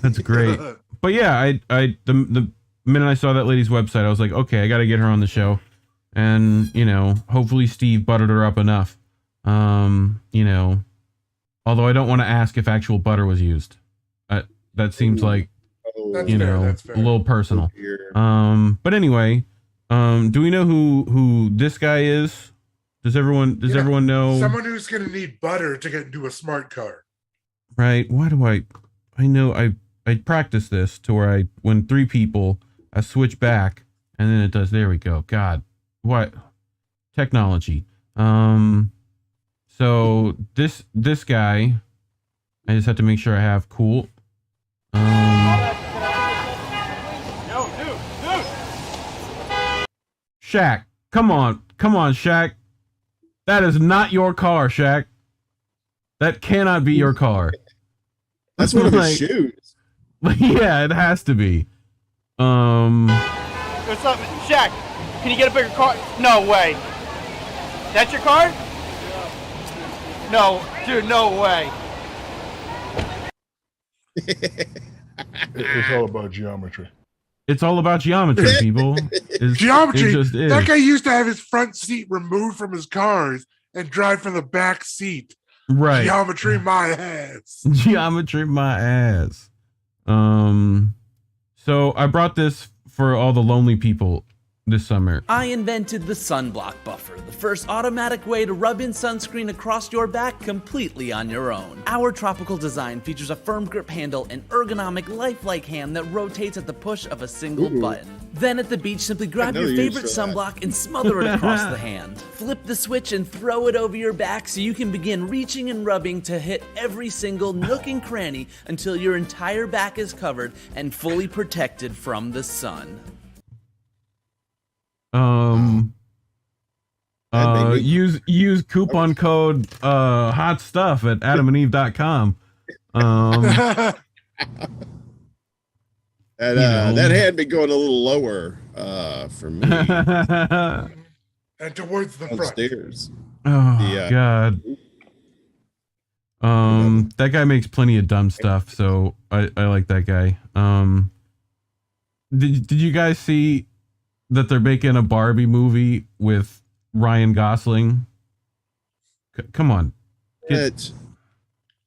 That's great. But yeah, the minute I saw that lady's website, I was like, okay, I got to get her on the show, and hopefully Steve buttered her up enough. Although I don't want to ask if actual butter was used. That seems like That's fair. a little personal. But anyway, do we know who this guy is? Does everyone know? Someone who's going to need butter to get into a smart car. Right. Why do I know I practice this to where when 3 people, I switch back and then it does. There we go. God, what technology. So this guy, I just have to make sure I have cool. Shaq, come on, Shaq. That is not your car, Shaq. That cannot be your car. That's one of his shoes. Yeah, it has to be. What's up, Shaq? Can you get a bigger car? No way. That's your car? No, dude, no way. It's all about geometry. It's all about geometry, people. Geometry. It just is. That guy used to have his front seat removed from his cars and drive from the back seat. Right. Geometry my ass. Geometry my ass. So I brought this for all the lonely people this summer. I invented the sunblock buffer, the first automatic way to rub in sunscreen across your back completely on your own. Our tropical design features a firm grip handle and ergonomic lifelike hand that rotates at the push of a single button. Then at the beach, simply grab your favorite sunblock and smother it across the hand. Flip the switch and throw it over your back so you can begin reaching and rubbing to hit every single nook and cranny until your entire back is covered and fully protected from the sun. Use coupon code hot stuff at adamandeve.com. That had been going a little lower for me. And towards the upstairs. Oh God. That guy makes plenty of dumb stuff, so I like that guy. Did you guys see that they're making a Barbie movie with Ryan Gosling? Come on.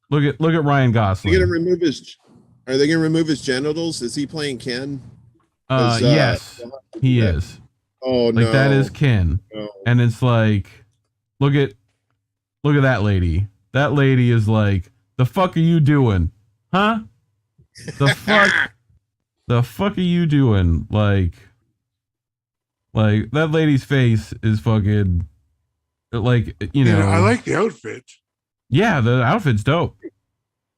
Look at Ryan Gosling. Are they gonna remove his genitals? Is he playing Ken? Yes, he is. Oh no. Like that is Ken. No. And it's like, look at that lady. That lady is like, the fuck are you doing? Huh? The fuck are you doing? Like that lady's face is fucking, like, you know. I like the outfit. Yeah, the outfit's dope.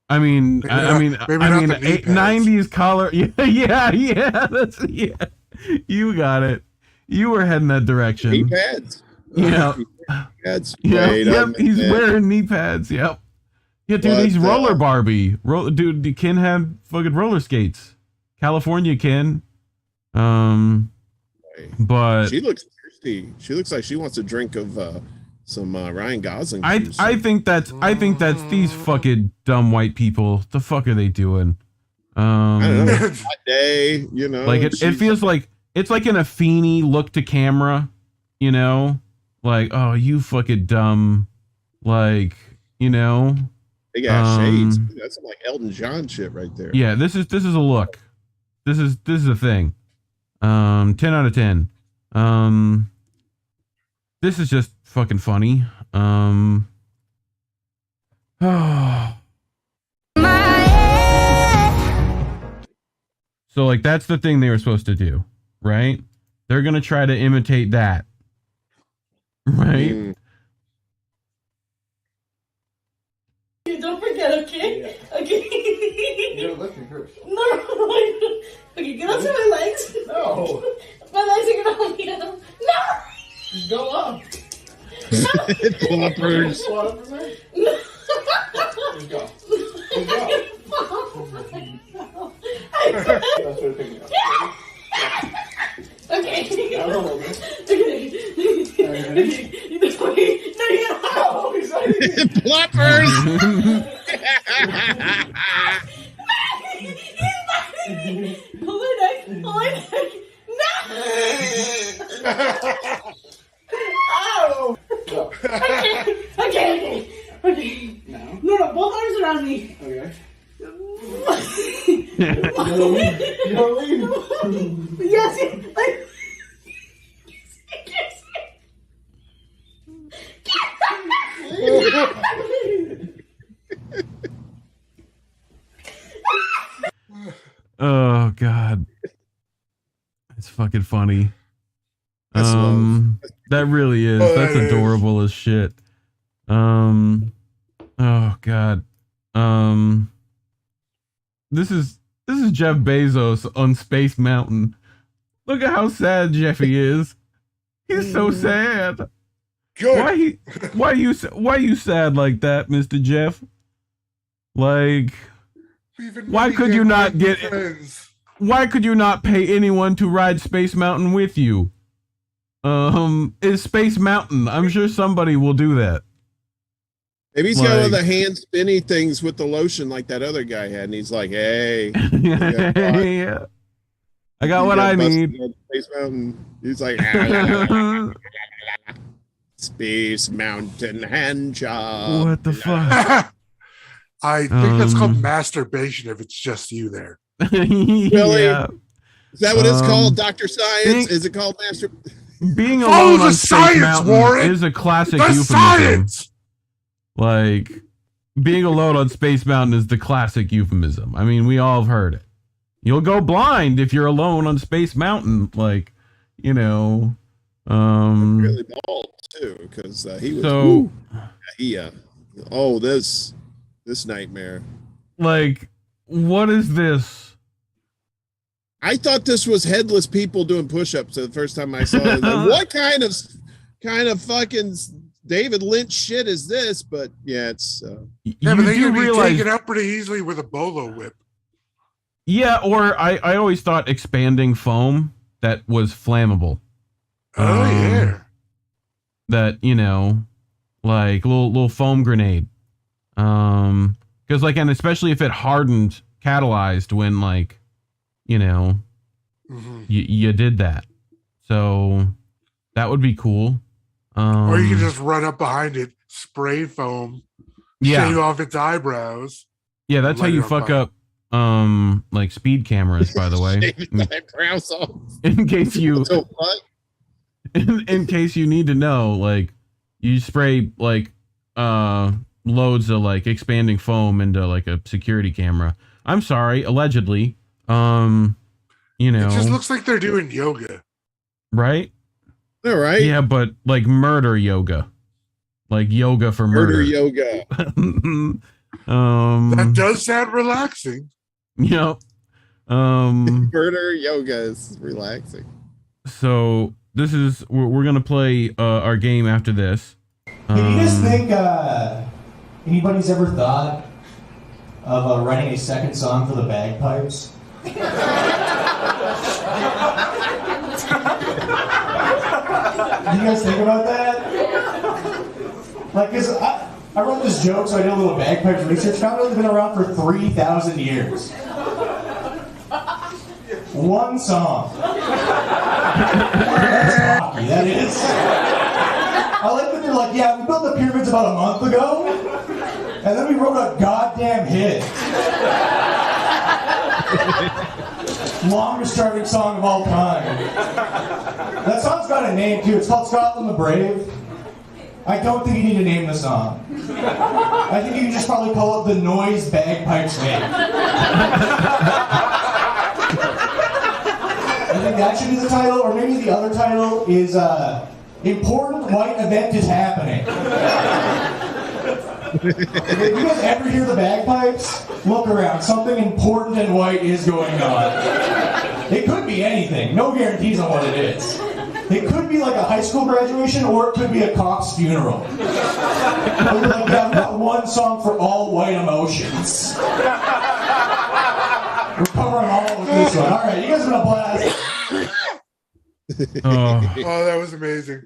I mean, Maybe I mean, not the knee pads. 90s collar. Yeah. That's you got it. You were heading that direction. Knee pads. Yeah. Pads. Yep. He's wearing knee pads. Yep. Yeah, dude. He's roller Barbie. Dude, Ken had fucking roller skates. California Ken. But she looks thirsty. She looks like she wants a drink of some Ryan Gosling. I think that's these fucking dumb white people. The fuck are they doing? I don't know. Hot day, you know. Like it feels like it's like an Afeni look to camera, you know? Like, oh, you fucking dumb, like, you know. They got shades. That's some like Elton John shit right there. Yeah, this is a look. This is a thing. 10 out of 10. This is just fucking funny. So like that's the thing they were supposed to do, right? They're gonna try to imitate that, right? Don't forget, okay? Yeah. Okay. You're gonna lift me first. No. Okay, get onto my legs. No. My legs are gonna hold me down. No. Just go up. Floppers. No. Let's go. Let's go. That's what I'm picking up. Okay. Now don't hold me. Okay. No, you gotta Floppers. Hold my neck. Hold my neck. No. Ow. Go. Okay. Now. No, both arms around me. Okay. Yes. Oh God, it's fucking funny. That really is. That's adorable as shit. Oh God. This is Jeff Bezos on Space Mountain. Look at how sad Jeffy is. He's so sad. Good. Why you sad like that, Mr. Jeff? Like, why could you not get? Why could you not pay anyone to ride Space Mountain with you? It's Space Mountain. I'm sure somebody will do that. Maybe he's got one of the hand spinny things with the lotion like that other guy had, and he's like, "Hey, yeah. I got what I need." Space Mountain. He's like, Space Mountain hand job. What the fuck? I think that's called masturbation if it's just you there. Really? Yeah. Is that what it's called, Dr. Science? Is it called being alone on Space Mountain is a classic euphemism. Science! Like, being alone on Space Mountain is the classic euphemism. I mean, we all have heard it. You'll go blind if you're alone on Space Mountain. Like, you know. Really bald too, because he was. This nightmare. Like, what is this? I thought this was headless people doing push-ups the first time I saw it. Like, what kind of fucking David Lynch shit is this? But yeah, it's. Yeah, but they can be taken out pretty easily with a bolo whip. Yeah, or I always thought expanding foam that was flammable. Oh yeah. That, you know, like little foam grenade. Because like, and especially if it hardened, catalyzed when, like, you know, you did that. So that would be cool. Or you can just run up behind it, spray foam, shave off its eyebrows. Yeah, that's how you fuck up like speed cameras, by the way. In case you in case you need to know, like, you spray like loads of like expanding foam into like a security camera. I'm sorry, allegedly. You know, it just looks like they're doing yoga. Right? All right. Yeah, but like murder yoga. Like yoga for murder. Yoga. That does sound relaxing. Yep. Murder yoga is relaxing. So this is we're gonna play our game after this. Can you guys think anybody's ever thought of writing a second song for the bagpipes? You guys think about that? Like, cause I wrote this joke, so I did a little bagpipes research. Found out it's been around for 3,000 years. One song. That's cocky, that is. I like that they're like, yeah, we built the pyramids about a month ago, and then we wrote a goddamn hit. Longest charting song of all time. That song's got a name too. It's called Scotland the Brave. I don't think you need to name the song. I think you can just probably call it the Noise Bagpipes Game. I think that should be the title, or maybe the other title is Important White Event is Happening. If you guys ever hear the bagpipes, look around. Something important and white is going on. It could be anything. No guarantees on what it is. It could be like a high school graduation, or it could be a cop's funeral. We're like, yeah, we've got one song for all white emotions. We're covering all with this one. All right, you guys are gonna blast. Oh, that was amazing.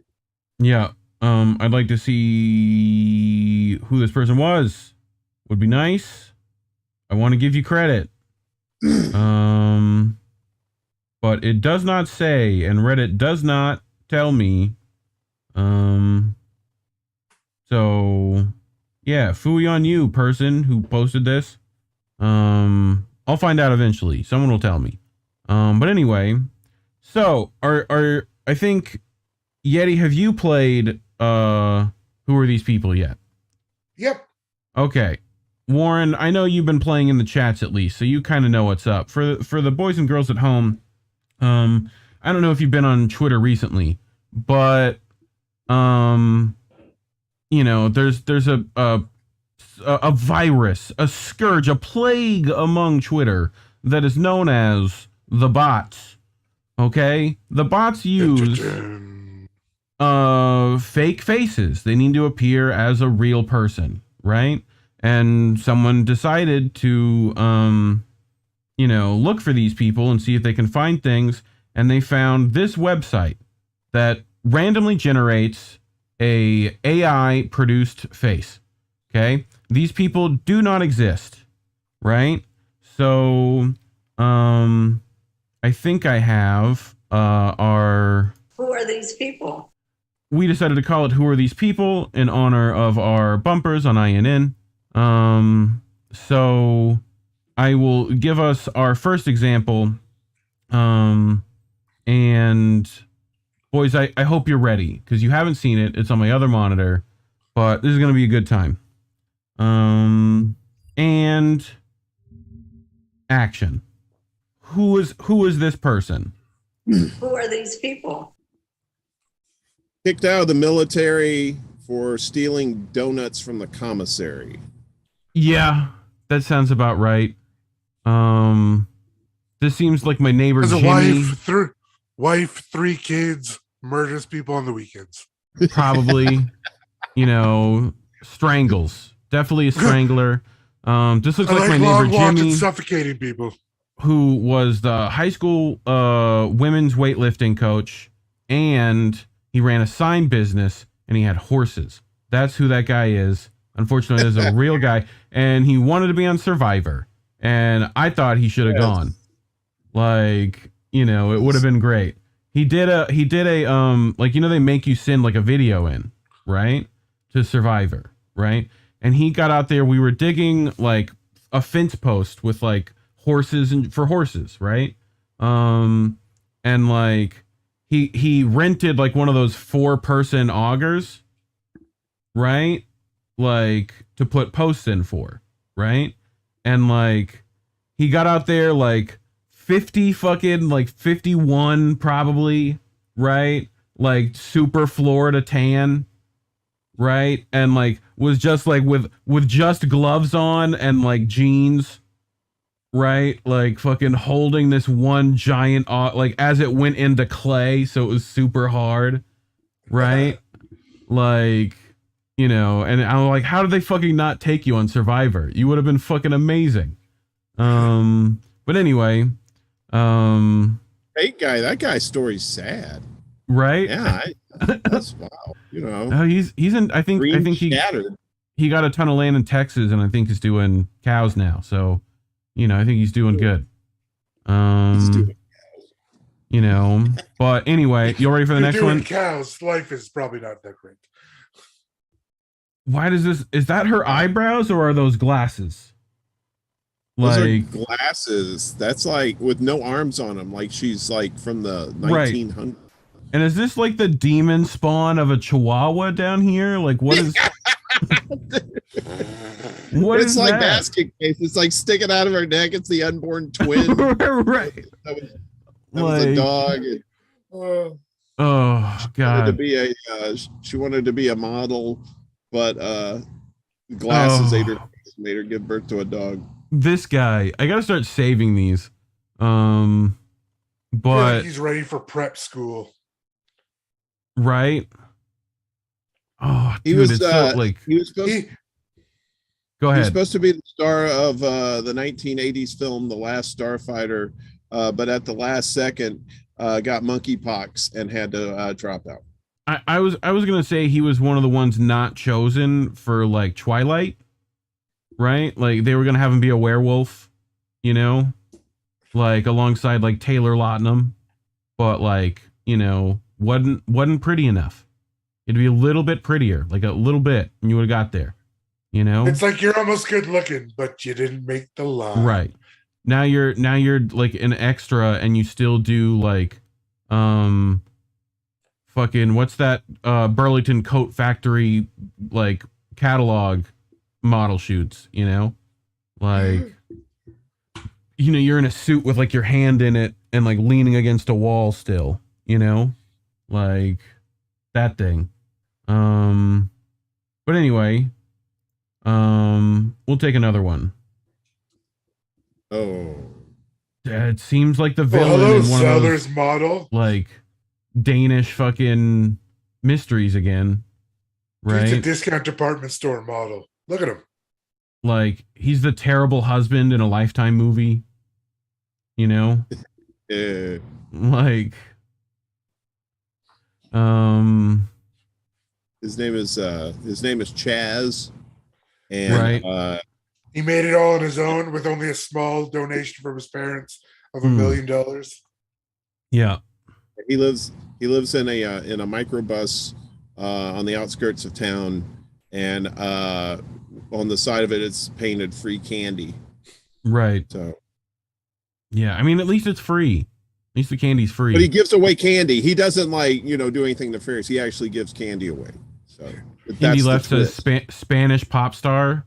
Yeah. I'd like to see who this person was. Would be nice. I want to give you credit. But it does not say, and Reddit does not tell me. So yeah, phooey on you, person who posted this. I'll find out eventually. Someone will tell me. But anyway, so I think Yeti, have you played Who Are These People yet? Yep. Okay. Warren, I know you've been playing in the chats at least, so you kind of know what's up. For the boys and girls at home, I don't know if you've been on Twitter recently, but you know, there's a virus, a scourge, a plague among Twitter that is known as the bots. Okay? The bots use fake faces. They need to appear as a real person, right? And someone decided to you know, look for these people and see if they can find things, and they found this website that randomly generates a AI produced face. Okay? These people do not exist, right? So I think I have our... Who are these people? We decided to call it Who Are These People in honor of our bumpers on INN. So I will give us our first example. And boys, I hope you're ready, because you haven't seen it. It's on my other monitor, but this is going to be a good time. And action. Who is this person? Who are these people? Kicked out of the military for stealing donuts from the commissary. Yeah, that sounds about right. This seems like my neighbor Has a Jimmy. wife, 3 kids, murders people on the weekends. Probably, you know, strangles. Definitely a strangler. This looks like my neighbor Jimmy, suffocating people, who was the high school women's weightlifting coach, and he ran a sign business, and he had horses. That's who that guy is. Unfortunately, there's a real guy, and he wanted to be on Survivor, and I thought he should have gone. Like, you know, it would have been great. He did a like, you know, they make you send like a video in, right, to Survivor, right? And he got out there. We were digging like a fence post with like horses and for horses, right? And like he rented like one of those 4-person augers, right? Like to put posts in for, right? And like he got out there like 51 probably, right? Like super Florida tan, right? And like was just like with just gloves on and like jeans, right? Like fucking holding this one giant like as it went into clay, so it was super hard, right? Like, you know, and I'm like, how did they fucking not take you on Survivor? You would have been fucking amazing. But anyway, Hey guy, that guy's story's sad. Right? Yeah, that's wow. You know, he's in. I think he got a ton of land in Texas, and I think he's doing cows now. So, you know, I think he's doing good. You know, but anyway, you ready for the next one? Cows, life is probably not that great. Why does this? Is that her eyebrows or are those glasses? Those Like are glasses. That's like with no arms on them. Like she's like from the 1900s. Right. And is this like the demon spawn of a chihuahua down here? Like what is? What it's is like that? basket case. It's like sticking out of her neck. It's the unborn twin. Right. That was a dog. And, oh God. She wanted to be a model, but glasses ate her, made her give birth to a dog. This guy, I gotta start saving these. But he's ready for prep school, right? Oh, he dude, was it's so, like he was supposed. Go ahead. He was supposed to be the star of the 1980s film, The Last Starfighter, but at the last second, got monkeypox and had to drop out. I was gonna say he was one of the ones not chosen for like Twilight, right? Like they were gonna have him be a werewolf, you know, like alongside like Taylor Lautner, but like, you know, wasn't pretty enough. It'd be a little bit prettier, like a little bit, and you would have got there. You know, it's like you're almost good looking, but you didn't make the line. Right. Now you're like an extra, and you still do like, fucking what's that? Burlington Coat Factory like catalog model shoots. You know, like, you know, you're in a suit with like your hand in it and like leaning against a wall still. You know, like that thing. But anyway. We'll take another one. Oh. It seems like the villain hello, in one of Sellers those, model. like, Danish fucking mysteries again. Right? He's a discount department store model. Look at him. Like, he's the terrible husband in a Lifetime movie. You know? Yeah. Like, his name is Chaz. And right. He made it all on his own with only a small donation from his parents of $1 million. Yeah. He lives in a microbus on the outskirts of town, and on the side of it it's painted free candy. Right. So yeah, I mean, at least it's free. At least the candy's free. But he gives away candy. He doesn't do anything nefarious. He actually gives candy away. So He left a Spanish pop star.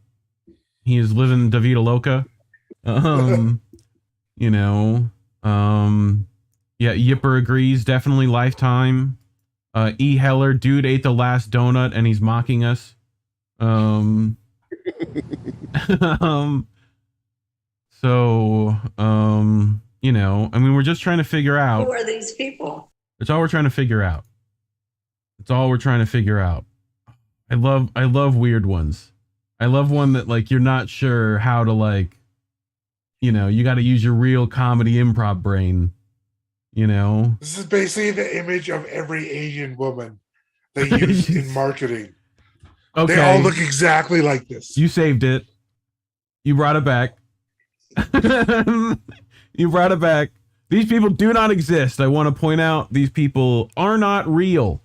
He is living Da Vida Loca. You know, yeah, Yipper agrees. Definitely Lifetime. E. Heller, dude ate the last donut and he's mocking us. So, you know, I mean, we're just trying to figure out. Who are these people? It's all we're trying to figure out. It's all we're trying to figure out. I love weird ones. I love one that like you're not sure how to like, you know, you got to use your real comedy improv brain, you know. This is basically the image of every Asian woman they use in marketing. Okay. They all look exactly like this. You saved it. You brought it back. You brought it back. These people do not exist. I want to point out these people are not real.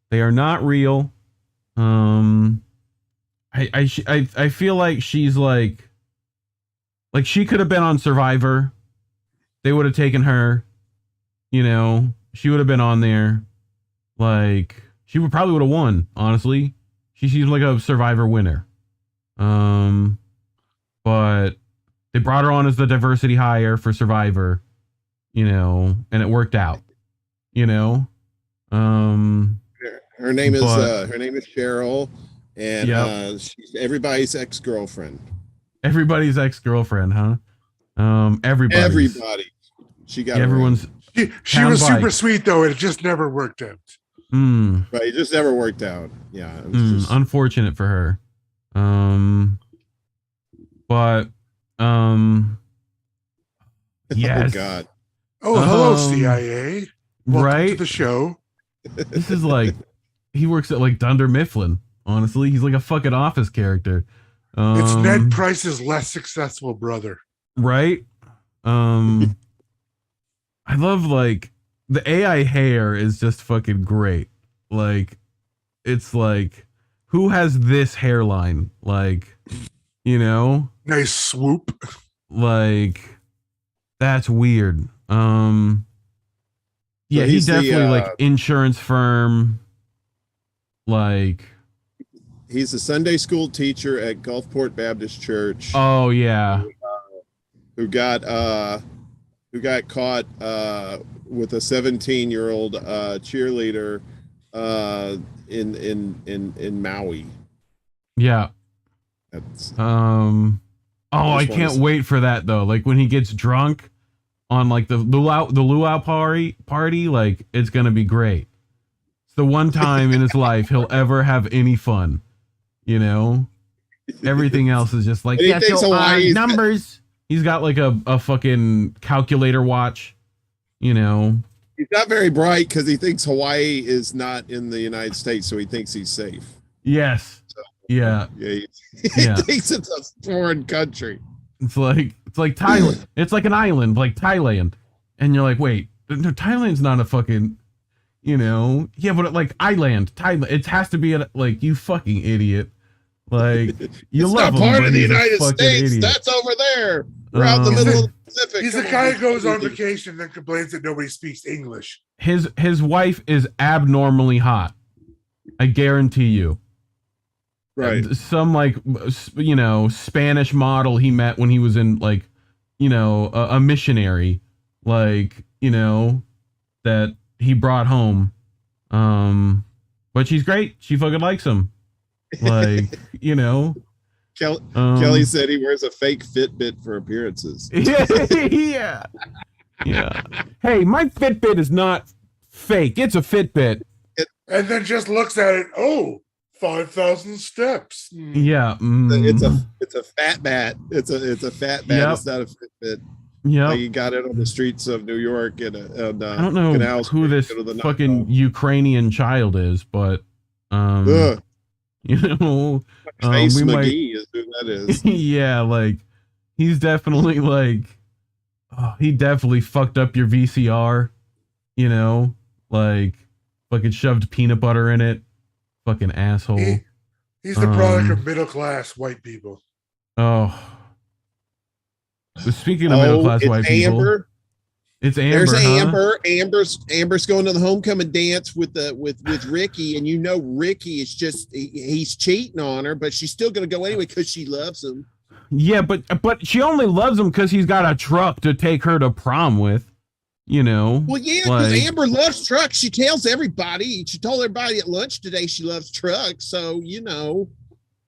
They are not real. I feel like she's like she could have been on Survivor. They would have taken her, you know, she would have been on there. Like, she probably would have won, honestly. She seems like a Survivor winner. But they brought her on as the diversity hire for Survivor, you know, and it worked out, you know. Her name is Cheryl, and she's everybody's ex-girlfriend. Everybody's ex-girlfriend, huh? Everybody. She got everyone's. She was super sweet though. It just never worked out. Right, it just never worked out. Yeah, it was just unfortunate for her. But yes. Oh God. Oh, hello, CIA. Welcome right to the show. This is like he works at like Dunder Mifflin. Honestly, he's like a fucking Office character. It's Ned Price's less successful brother. Right? I love like the AI hair is just fucking great. Like, it's like, who has this hairline? Like, you know? Nice swoop. Like, that's weird. Yeah, he's definitely like insurance firm. Like, he's a Sunday school teacher at Gulfport Baptist Church. Oh yeah. Who got caught with a 17-year-old cheerleader in Maui. Yeah. That's, I can't wait for that though. Like when he gets drunk on like the luau party, like it's gonna be great. It's the one time in his life he'll ever have any fun. You know? Everything else is just like numbers. He's got like a fucking calculator watch, you know. He's not very bright because he thinks Hawaii is not in the United States, so he thinks he's safe. Yes. So, yeah. He thinks it's a foreign country. It's like Thailand. It's like an island, like Thailand. And you're like, wait, no, Thailand's not a fucking, you know. Yeah, but like Thailand. It has to be like, you fucking idiot. Like, you it's love not him, part but of the he's a United fucking States. idiot. That's over there. We're out in the middle of the Pacific. He's the guy who goes on vacation and complains that nobody speaks English. His wife is abnormally hot. I guarantee you. Right. Some like, you know, Spanish model he met when he was in like, you know, a missionary, like, you know, that he brought home. But she's great. She fucking likes him. Like, you know. Kelly said he wears a fake Fitbit for appearances. Yeah. Yeah. Hey, my Fitbit is not fake. It's a Fitbit. And then just looks at it. Oh, 5,000 steps. Yeah. It's a fat bat. It's a fat bat. Yep. It's not a Fitbit. Yeah. Like you got it on the streets of New York and I don't know who this fucking Ukrainian child is, but you know, Face we McGee is who that is. Yeah, like he's definitely like, he definitely fucked up your VCR, you know, like fucking shoved peanut butter in it, fucking asshole. He's the product of middle class white people. Oh, speaking of middle class white people, it's Amber. There's huh? Amber. Amber's going to the homecoming dance with Ricky, and you know Ricky is just he's cheating on her, but she's still going to go anyway because she loves him. Yeah, but she only loves him because he's got a truck to take her to prom with. You know. Well, yeah, because Amber loves trucks. She tells everybody. She told everybody at lunch today she loves trucks. So you know.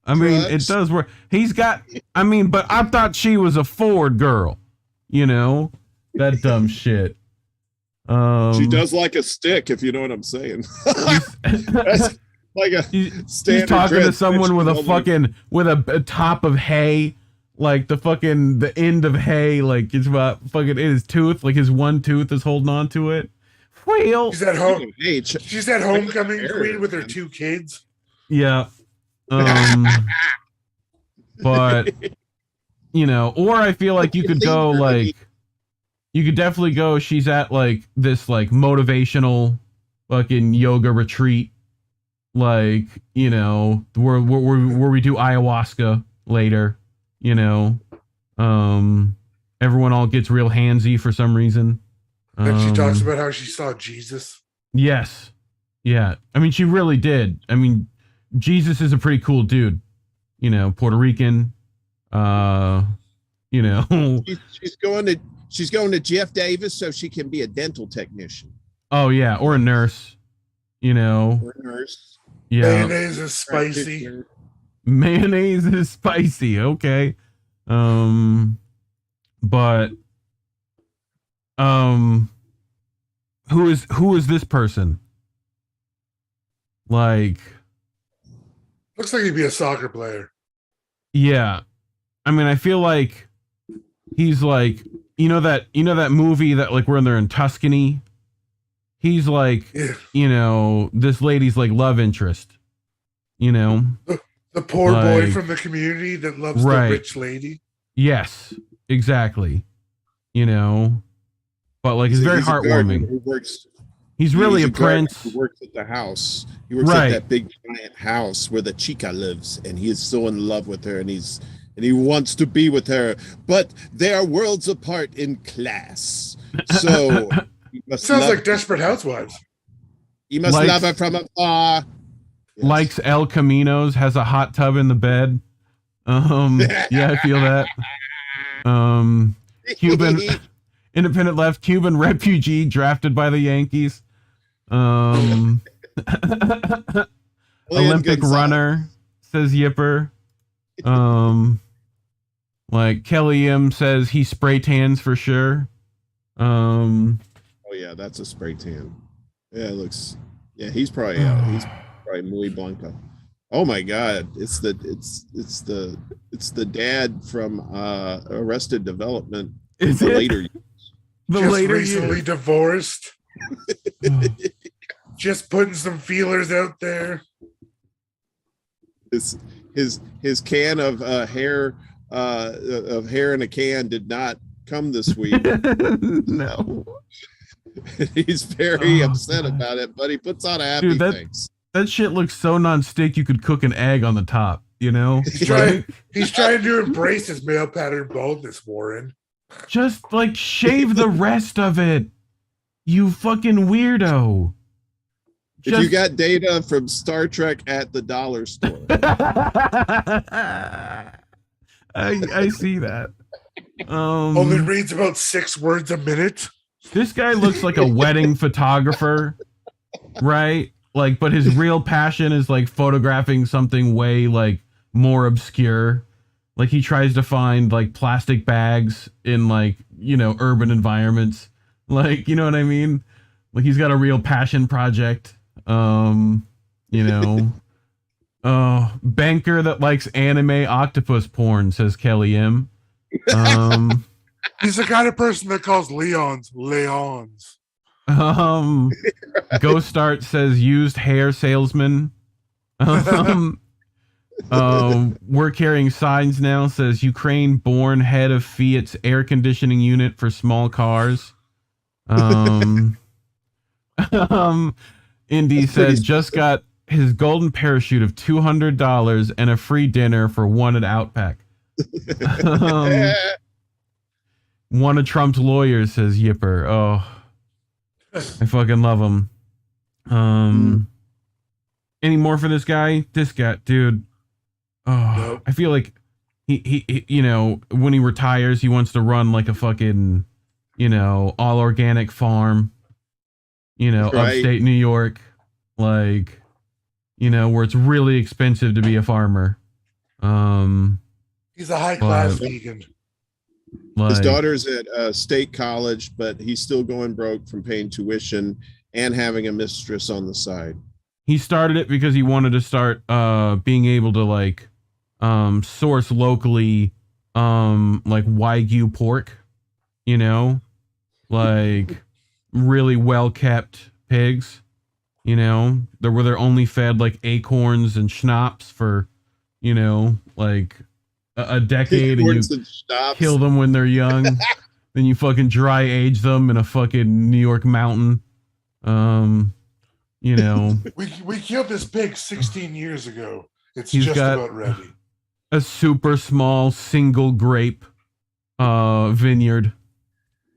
I mean, it does work. He's got. I mean, but I thought she was a Ford girl. You know. That dumb shit. She does like a stick, if you know what I'm saying. That's like a She's talking to someone with a fucking with a top of hay, like the end of hay, like it's about fucking in his tooth, like his one tooth is holding on to it. Well, she's at home. She's that homecoming queen with her 2 kids. Yeah. But you know, or I feel like you could go like. You could definitely go. She's at like this like motivational fucking yoga retreat, like, you know, where we do ayahuasca later. You know, everyone all gets real handsy for some reason. And she talks about how she saw Jesus. Yes, yeah. I mean, she really did. I mean, Jesus is a pretty cool dude. You know, Puerto Rican. You know, She's going to Jeff Davis so she can be a dental technician. Oh yeah, or a nurse. You know. Or a nurse. Yeah. Mayonnaise is spicy. Mayonnaise is spicy. Okay. But who is this person? Like, looks like he'd be a soccer player. Yeah. I mean, I feel like he's like, you know that movie that like when they're in Tuscany, he's like, you know, this lady's like love interest, you know, the poor boy from the community that loves the rich lady. Yes, exactly. You know, but like it's very heartwarming. He's really a prince. He works at the house. He works at that big giant house where the chica lives, and he is so in love with her, and he wants to be with her, but they are worlds apart in class. So sounds like Desperate Housewives. You must love her from afar. Likes El Caminos, has a hot tub in the bed. Yeah, I feel that. Cuban independent left, Cuban refugee drafted by the Yankees. Olympic runner, says Yipper. Like Kelly M says he spray tans for sure. Oh yeah, that's a spray tan. Yeah, it looks. Yeah, he's probably muy blanco. Oh my God, it's the dad from Arrested Development. Is the it? Later years. The just later recently years. Divorced. Just putting some feelers out there. His can of hair in a can did not come this week. No. He's very upset about it, but he puts on a happy face. That shit looks so non-stick you could cook an egg on the top. you know? He's trying to embrace his male pattern baldness, Warren. Just like shave the rest of it. You fucking weirdo. If you got data from Star Trek at the dollar store. I see that. Only reads about 6 words a minute. This guy looks like a wedding photographer, right? Like, but his real passion is like photographing something way like more obscure. Like he tries to find like plastic bags in like, you know, urban environments. Like, you know what I mean? Like he's got a real passion project. You know. Banker that likes anime octopus porn, says Kelly M. He's the kind of person that calls Leons. Ghost Art says used hair salesman. We're carrying signs now, says Ukraine born head of Fiat's air conditioning unit for small cars. Indy said just got his golden parachute of $200 and a free dinner for one at Outback. One of Trump's lawyers, says Yipper. Oh, I fucking love him. Any more for this guy? This guy, dude. Oh, nope. I feel like he, you know, when he retires, he wants to run like a fucking, you know, all organic farm, you know, right. Upstate New York, like, you know, where it's really expensive to be a farmer. He's a high class vegan. His daughter's at state college, but he's still going broke from paying tuition and having a mistress on the side. He started it because he wanted to start being able to like source locally like Wagyu pork, you know, like really well kept pigs, you know, where they're only fed like acorns and schnapps for, you know, like a decade, and you kill them when they're young. Then you fucking dry age them in a fucking New York mountain. You know, we killed this pig 16 years ago. He's just got about ready. A super small single grape vineyard.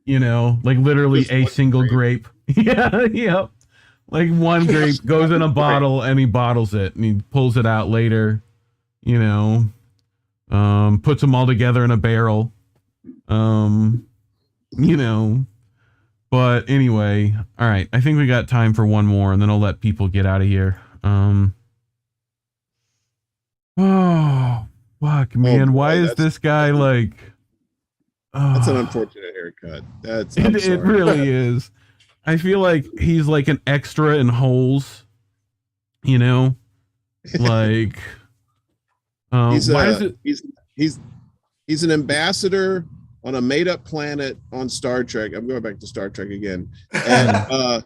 You know, like literally just a single grape. Yeah, yep. Like one grape goes in a bottle and he bottles it and he pulls it out later. You know, puts them all together in a barrel. You know. But anyway, all right. I think we got time for one more, and then I'll let people get out of here. Oh, fuck, man. Why is this guy like... That's an unfortunate haircut. It really is. I feel like he's like an extra in Holes, you know? Like... he's an ambassador on a made-up planet on Star Trek. I'm going back to Star Trek again, and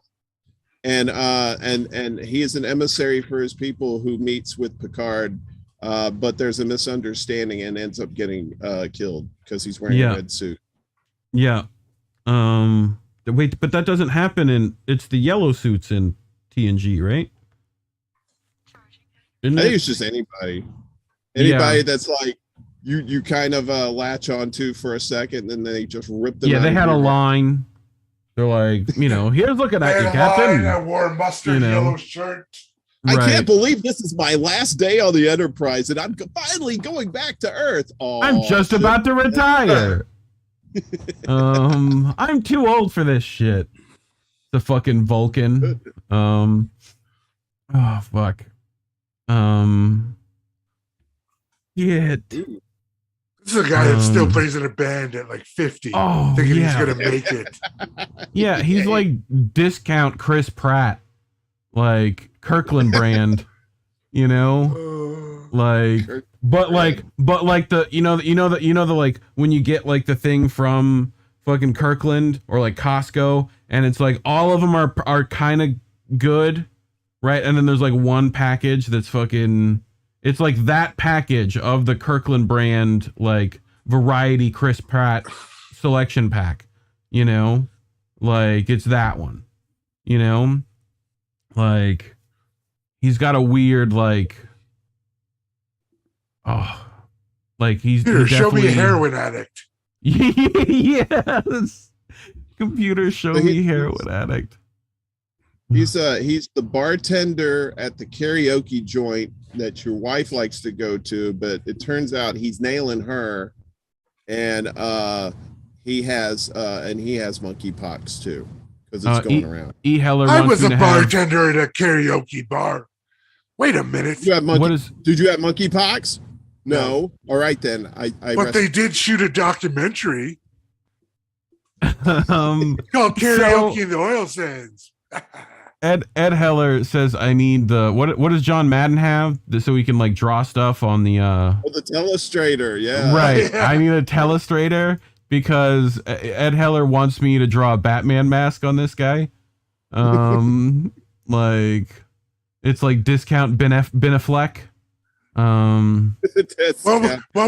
he is an emissary for his people who meets with Picard, but there's a misunderstanding and ends up getting killed because he's wearing a red suit. Yeah. Wait, but that doesn't happen it's the yellow suits in TNG, right? I think it's just anybody that's like. You kind of latch onto for a second, and then they just rip them. Yeah, they had a line. They're like, you know, here's looking at you, Captain. I wore a mustard yellow shirt. I can't believe this is my last day on the Enterprise, and I'm finally going back to Earth. Oh, I'm just about to retire. I'm too old for this shit. The fucking Vulcan. Oh fuck. Shit. This is a guy that still plays in a band at like 50, thinking he's gonna make it. Yeah, he's like discount Chris Pratt, like Kirkland brand, you know, like, but like the you know the like when you get like the thing from fucking Kirkland or like Costco, and it's like all of them are kind of good, right? And then there's like one package that's fucking. It's like that package of the Kirkland brand, like variety Chris Pratt selection pack, you know, like it's that one, you know, like he's got a weird, like, Oh, like he's Here, show me a definitely heroin addict. Yes. Computer, show me heroin addict. He's the bartender at the karaoke joint that your wife likes to go to, but it turns out he's nailing her, and he has monkeypox too because it's going around. E. Heller I wants was me a to have- bartender at a karaoke bar. Wait a minute. Did you have monkeypox? No. All right then. But they did shoot a documentary called Karaoke in the Oil Sands. Ed Heller says I need the what does John Madden have so he can like draw stuff on the the telestrator, yeah. Right. Yeah. I need a telestrator because Ed Heller wants me to draw a Batman mask on this guy. Like it's like discount Ben Affleck. What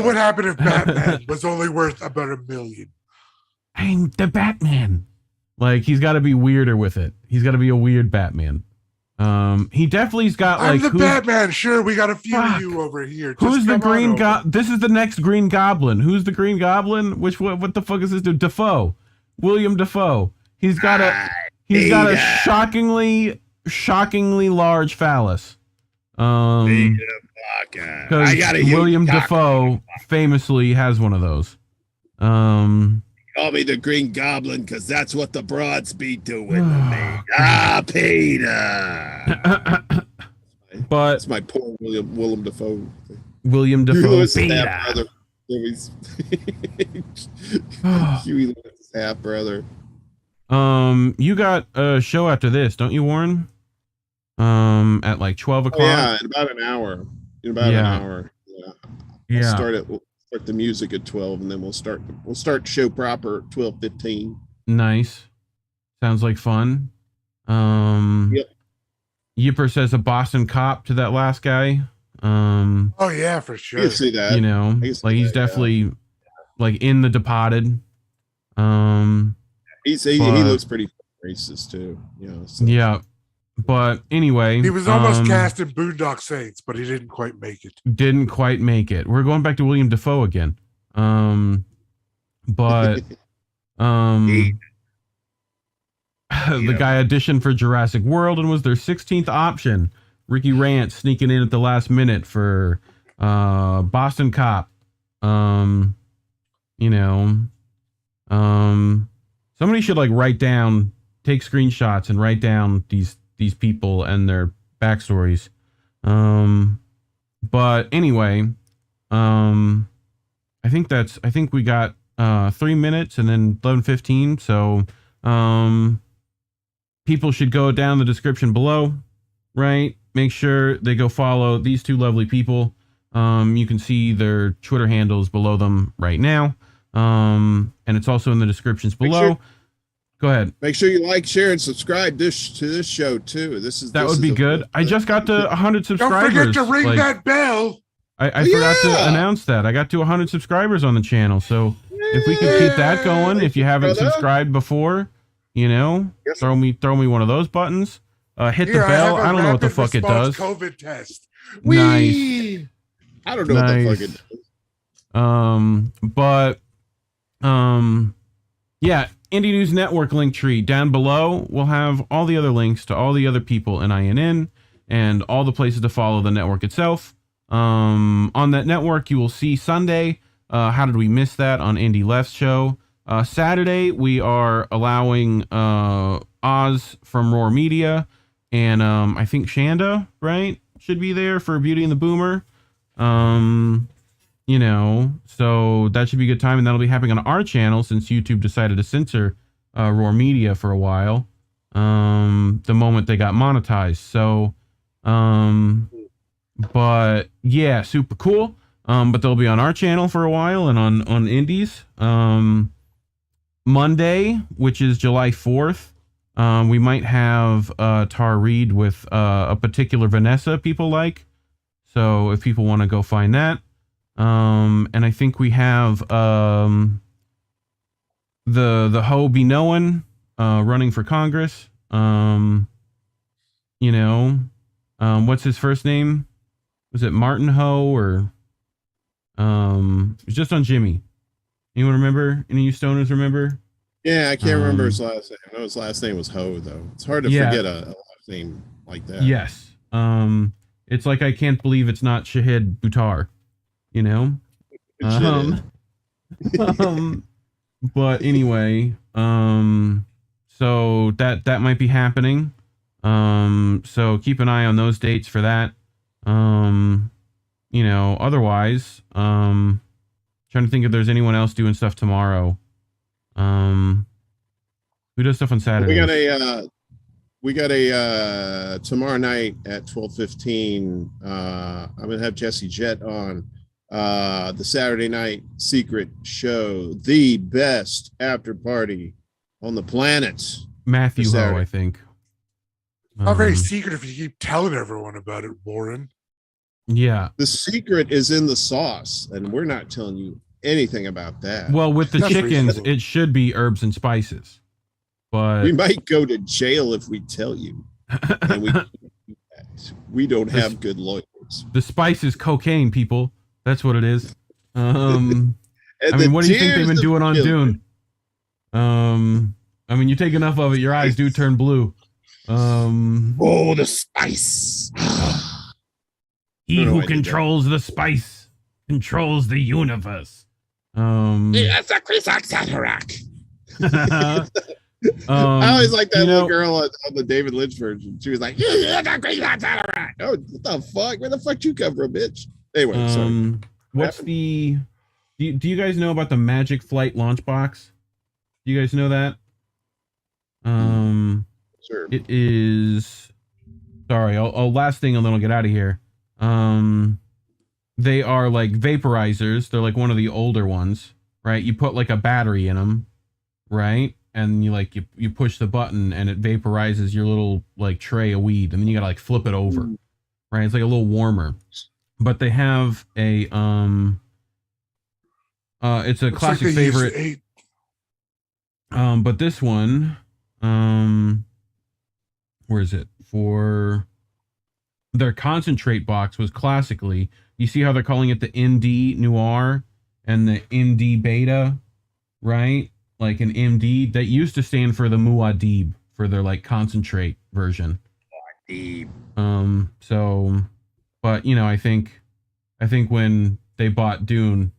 would happen if Batman was only worth about $1 million? I'm the Batman. Like he's got to be weirder with it. He's got to be a weird Batman. He definitely's got like. I'm the Batman. Sure, we got a few of you over here. Who's the Green Goblin? This is the next Green Goblin. Who's the Green Goblin? What the fuck is this dude? Defoe, William Defoe. He's got a shockingly large phallus. Because William Defoe famously has one of those. Call me the Green Goblin because that's what the broads be doing to me. Peter. But it's my poor Willem Dafoe. William Defoe. Half brother. You got a show after this, don't you, Warren? At like 12 o'clock. Yeah, in about an hour. An hour. Yeah. Yeah. We'll start the music at 12, and then we'll start show proper at 12:15. Nice. Sounds like fun. Yep. Yipper says a Boston cop to that last guy. Oh yeah, for sure. You see that? You know, like he's definitely like in the Departed. He looks pretty racist too. You know. So. Yeah. But anyway, he was almost cast in Boondock Saints, but he didn't quite make it. We're going back to William Dafoe again. But the guy auditioned for Jurassic World and was their 16th option. Ricky Rance sneaking in at the last minute for Boston Cop. Somebody should like take screenshots and write down these people and their backstories. But anyway, I think we got 3 minutes and then 11:15. So people should go down the description below, right? Make sure they go follow these two lovely people. You can see their Twitter handles below them right now. And it's also in the descriptions below. Go ahead. Make sure you like, share, and subscribe to this show too. That would be good. I just got to 100 subscribers. Don't forget to ring that bell. I forgot to announce that. I got to 100 subscribers on the channel. So if we could keep that going, if you haven't subscribed before, throw me one of those buttons. Hit the bell. I don't know what the fuck it does. COVID test. Nice. I don't know what the fuck it does. Yeah. Indie News Network link tree down below. We'll have all the other links to all the other people in INN and all the places to follow the network itself. On that network, you will see Sunday. How did we miss that on Indie Left's show? Saturday, we are allowing Oz from Roar Media and I think Shanda, right, should be there for Beauty and the Boomer. So that should be a good time, and that'll be happening on our channel since YouTube decided to censor Roar Media for a while. The moment they got monetized. So, but yeah, super cool. But they'll be on our channel for a while and on Indies. Monday, which is July 4th, we might have Tar Reed with a particular Vanessa people like. So if people want to go find that. And I think we have the Ho Be Knowin' running for Congress. What's his first name? Was it Martin Ho or It was just on Jimmy. Anyone remember? Any of you stoners remember? Yeah, I can't remember his last name. I know his last name was Ho, though. It's hard to forget a last name like that. Yes. It's like I can't believe it's not Shahid Buttar, you know? But anyway, so that might be happening. So keep an eye on those dates for that. You know, otherwise, trying to think if there's anyone else doing stuff tomorrow. Who does stuff on Saturday? We got a tomorrow night at 12:15. I'm gonna have Jesse Jett on the Saturday night secret show, the best after party on the planet. Matthew Ho, I think. Not very secret if you keep telling everyone about it, Warren. Yeah. The secret is in the sauce, and we're not telling you anything about that. Well, with the chickens, it should be herbs and spices. But we might go to jail if we tell you. And we don't have good lawyers. The spice is cocaine, people. That's what it is. I mean, what do you think they've been doing on Dune? I mean, you take enough of it, your eyes do turn blue. Oh, the spice. He who controls the spice controls the universe. That's a Chris Axelrod. I always like that little girl on the David Lynch version. She was like, "Yeah, that's a Chris Axelrod." Oh, what the fuck? Where the fuck you come from, bitch? Anyway, sorry. What's the? Do you guys know about the Magic Flight launch box? Do you guys know that? Sure. It is. Sorry, I'll last thing and then I'll get out of here. They are like vaporizers. They're like one of the older ones, right? You put like a battery in them, right? And you push the button and it vaporizes your little like tray of weed, and then you gotta like flip it over, right? It's like a little warmer. But they have a it's a classic favorite. But this one, where is it? For their concentrate box was classically, you see how they're calling it the ND Noir and the ND Beta, right? Like an MD that used to stand for the Muad'Dib for their like concentrate version. So, but you know, I think when they bought Dune,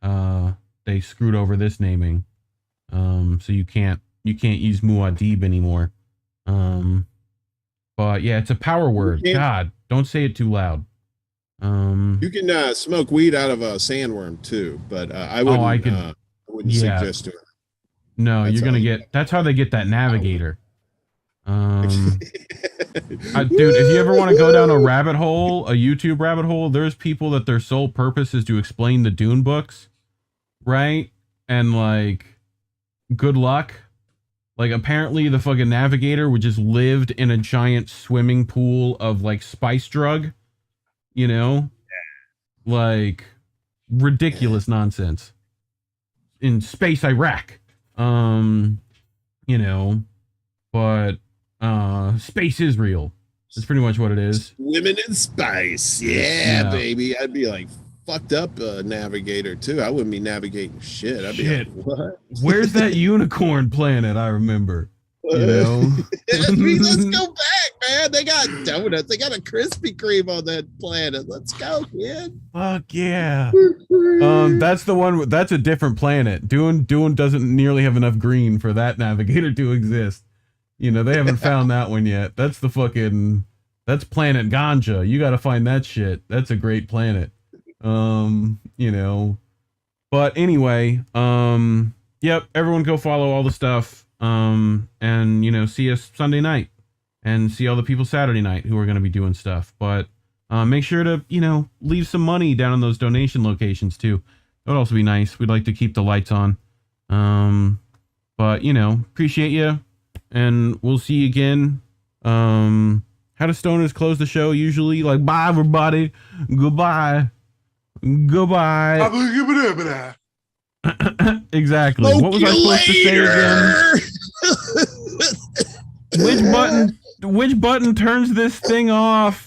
they screwed over this naming. So you can't use Muad'Dib anymore. But yeah, it's a power word. God, don't say it too loud. You can smoke weed out of a sandworm too, but I wouldn't. Wouldn't suggest it. No, you're gonna get. That's how they get that navigator. Dude, if you ever want to go down a rabbit hole, a YouTube rabbit hole, there's people that their sole purpose is to explain the Dune books, right? And like, good luck. Like, apparently the fucking navigator would just lived in a giant swimming pool of like spice drug, you know, like ridiculous nonsense in space Iraq. You know, but space Israel. That's pretty much what it is. Women in space. Yeah, baby. I'd be like fucked up navigator too. I wouldn't be navigating shit. I'd be like, what? Where's that unicorn planet? I remember. You know? Let's go back, man. They got donuts. They got a Krispy Kreme on that planet. Let's go, kid. Fuck yeah. That's the one. That's a different planet. Dune doesn't nearly have enough green for that navigator to exist. You know, they haven't found that one yet. That's the fucking. That's Planet Ganja. You got to find that shit. That's a great planet. You know. But anyway, yep. Everyone go follow all the stuff. And you know, see us Sunday night and see all the people Saturday night who are going to be doing stuff. But make sure to, you know, leave some money down in those donation locations too. That would also be nice. We'd like to keep the lights on. But you know, appreciate you, and we'll see you again. How do stoners close the show usually? Like, bye everybody, goodbye. Exactly. Smoke, what was I supposed to say again? Which button turns this thing off?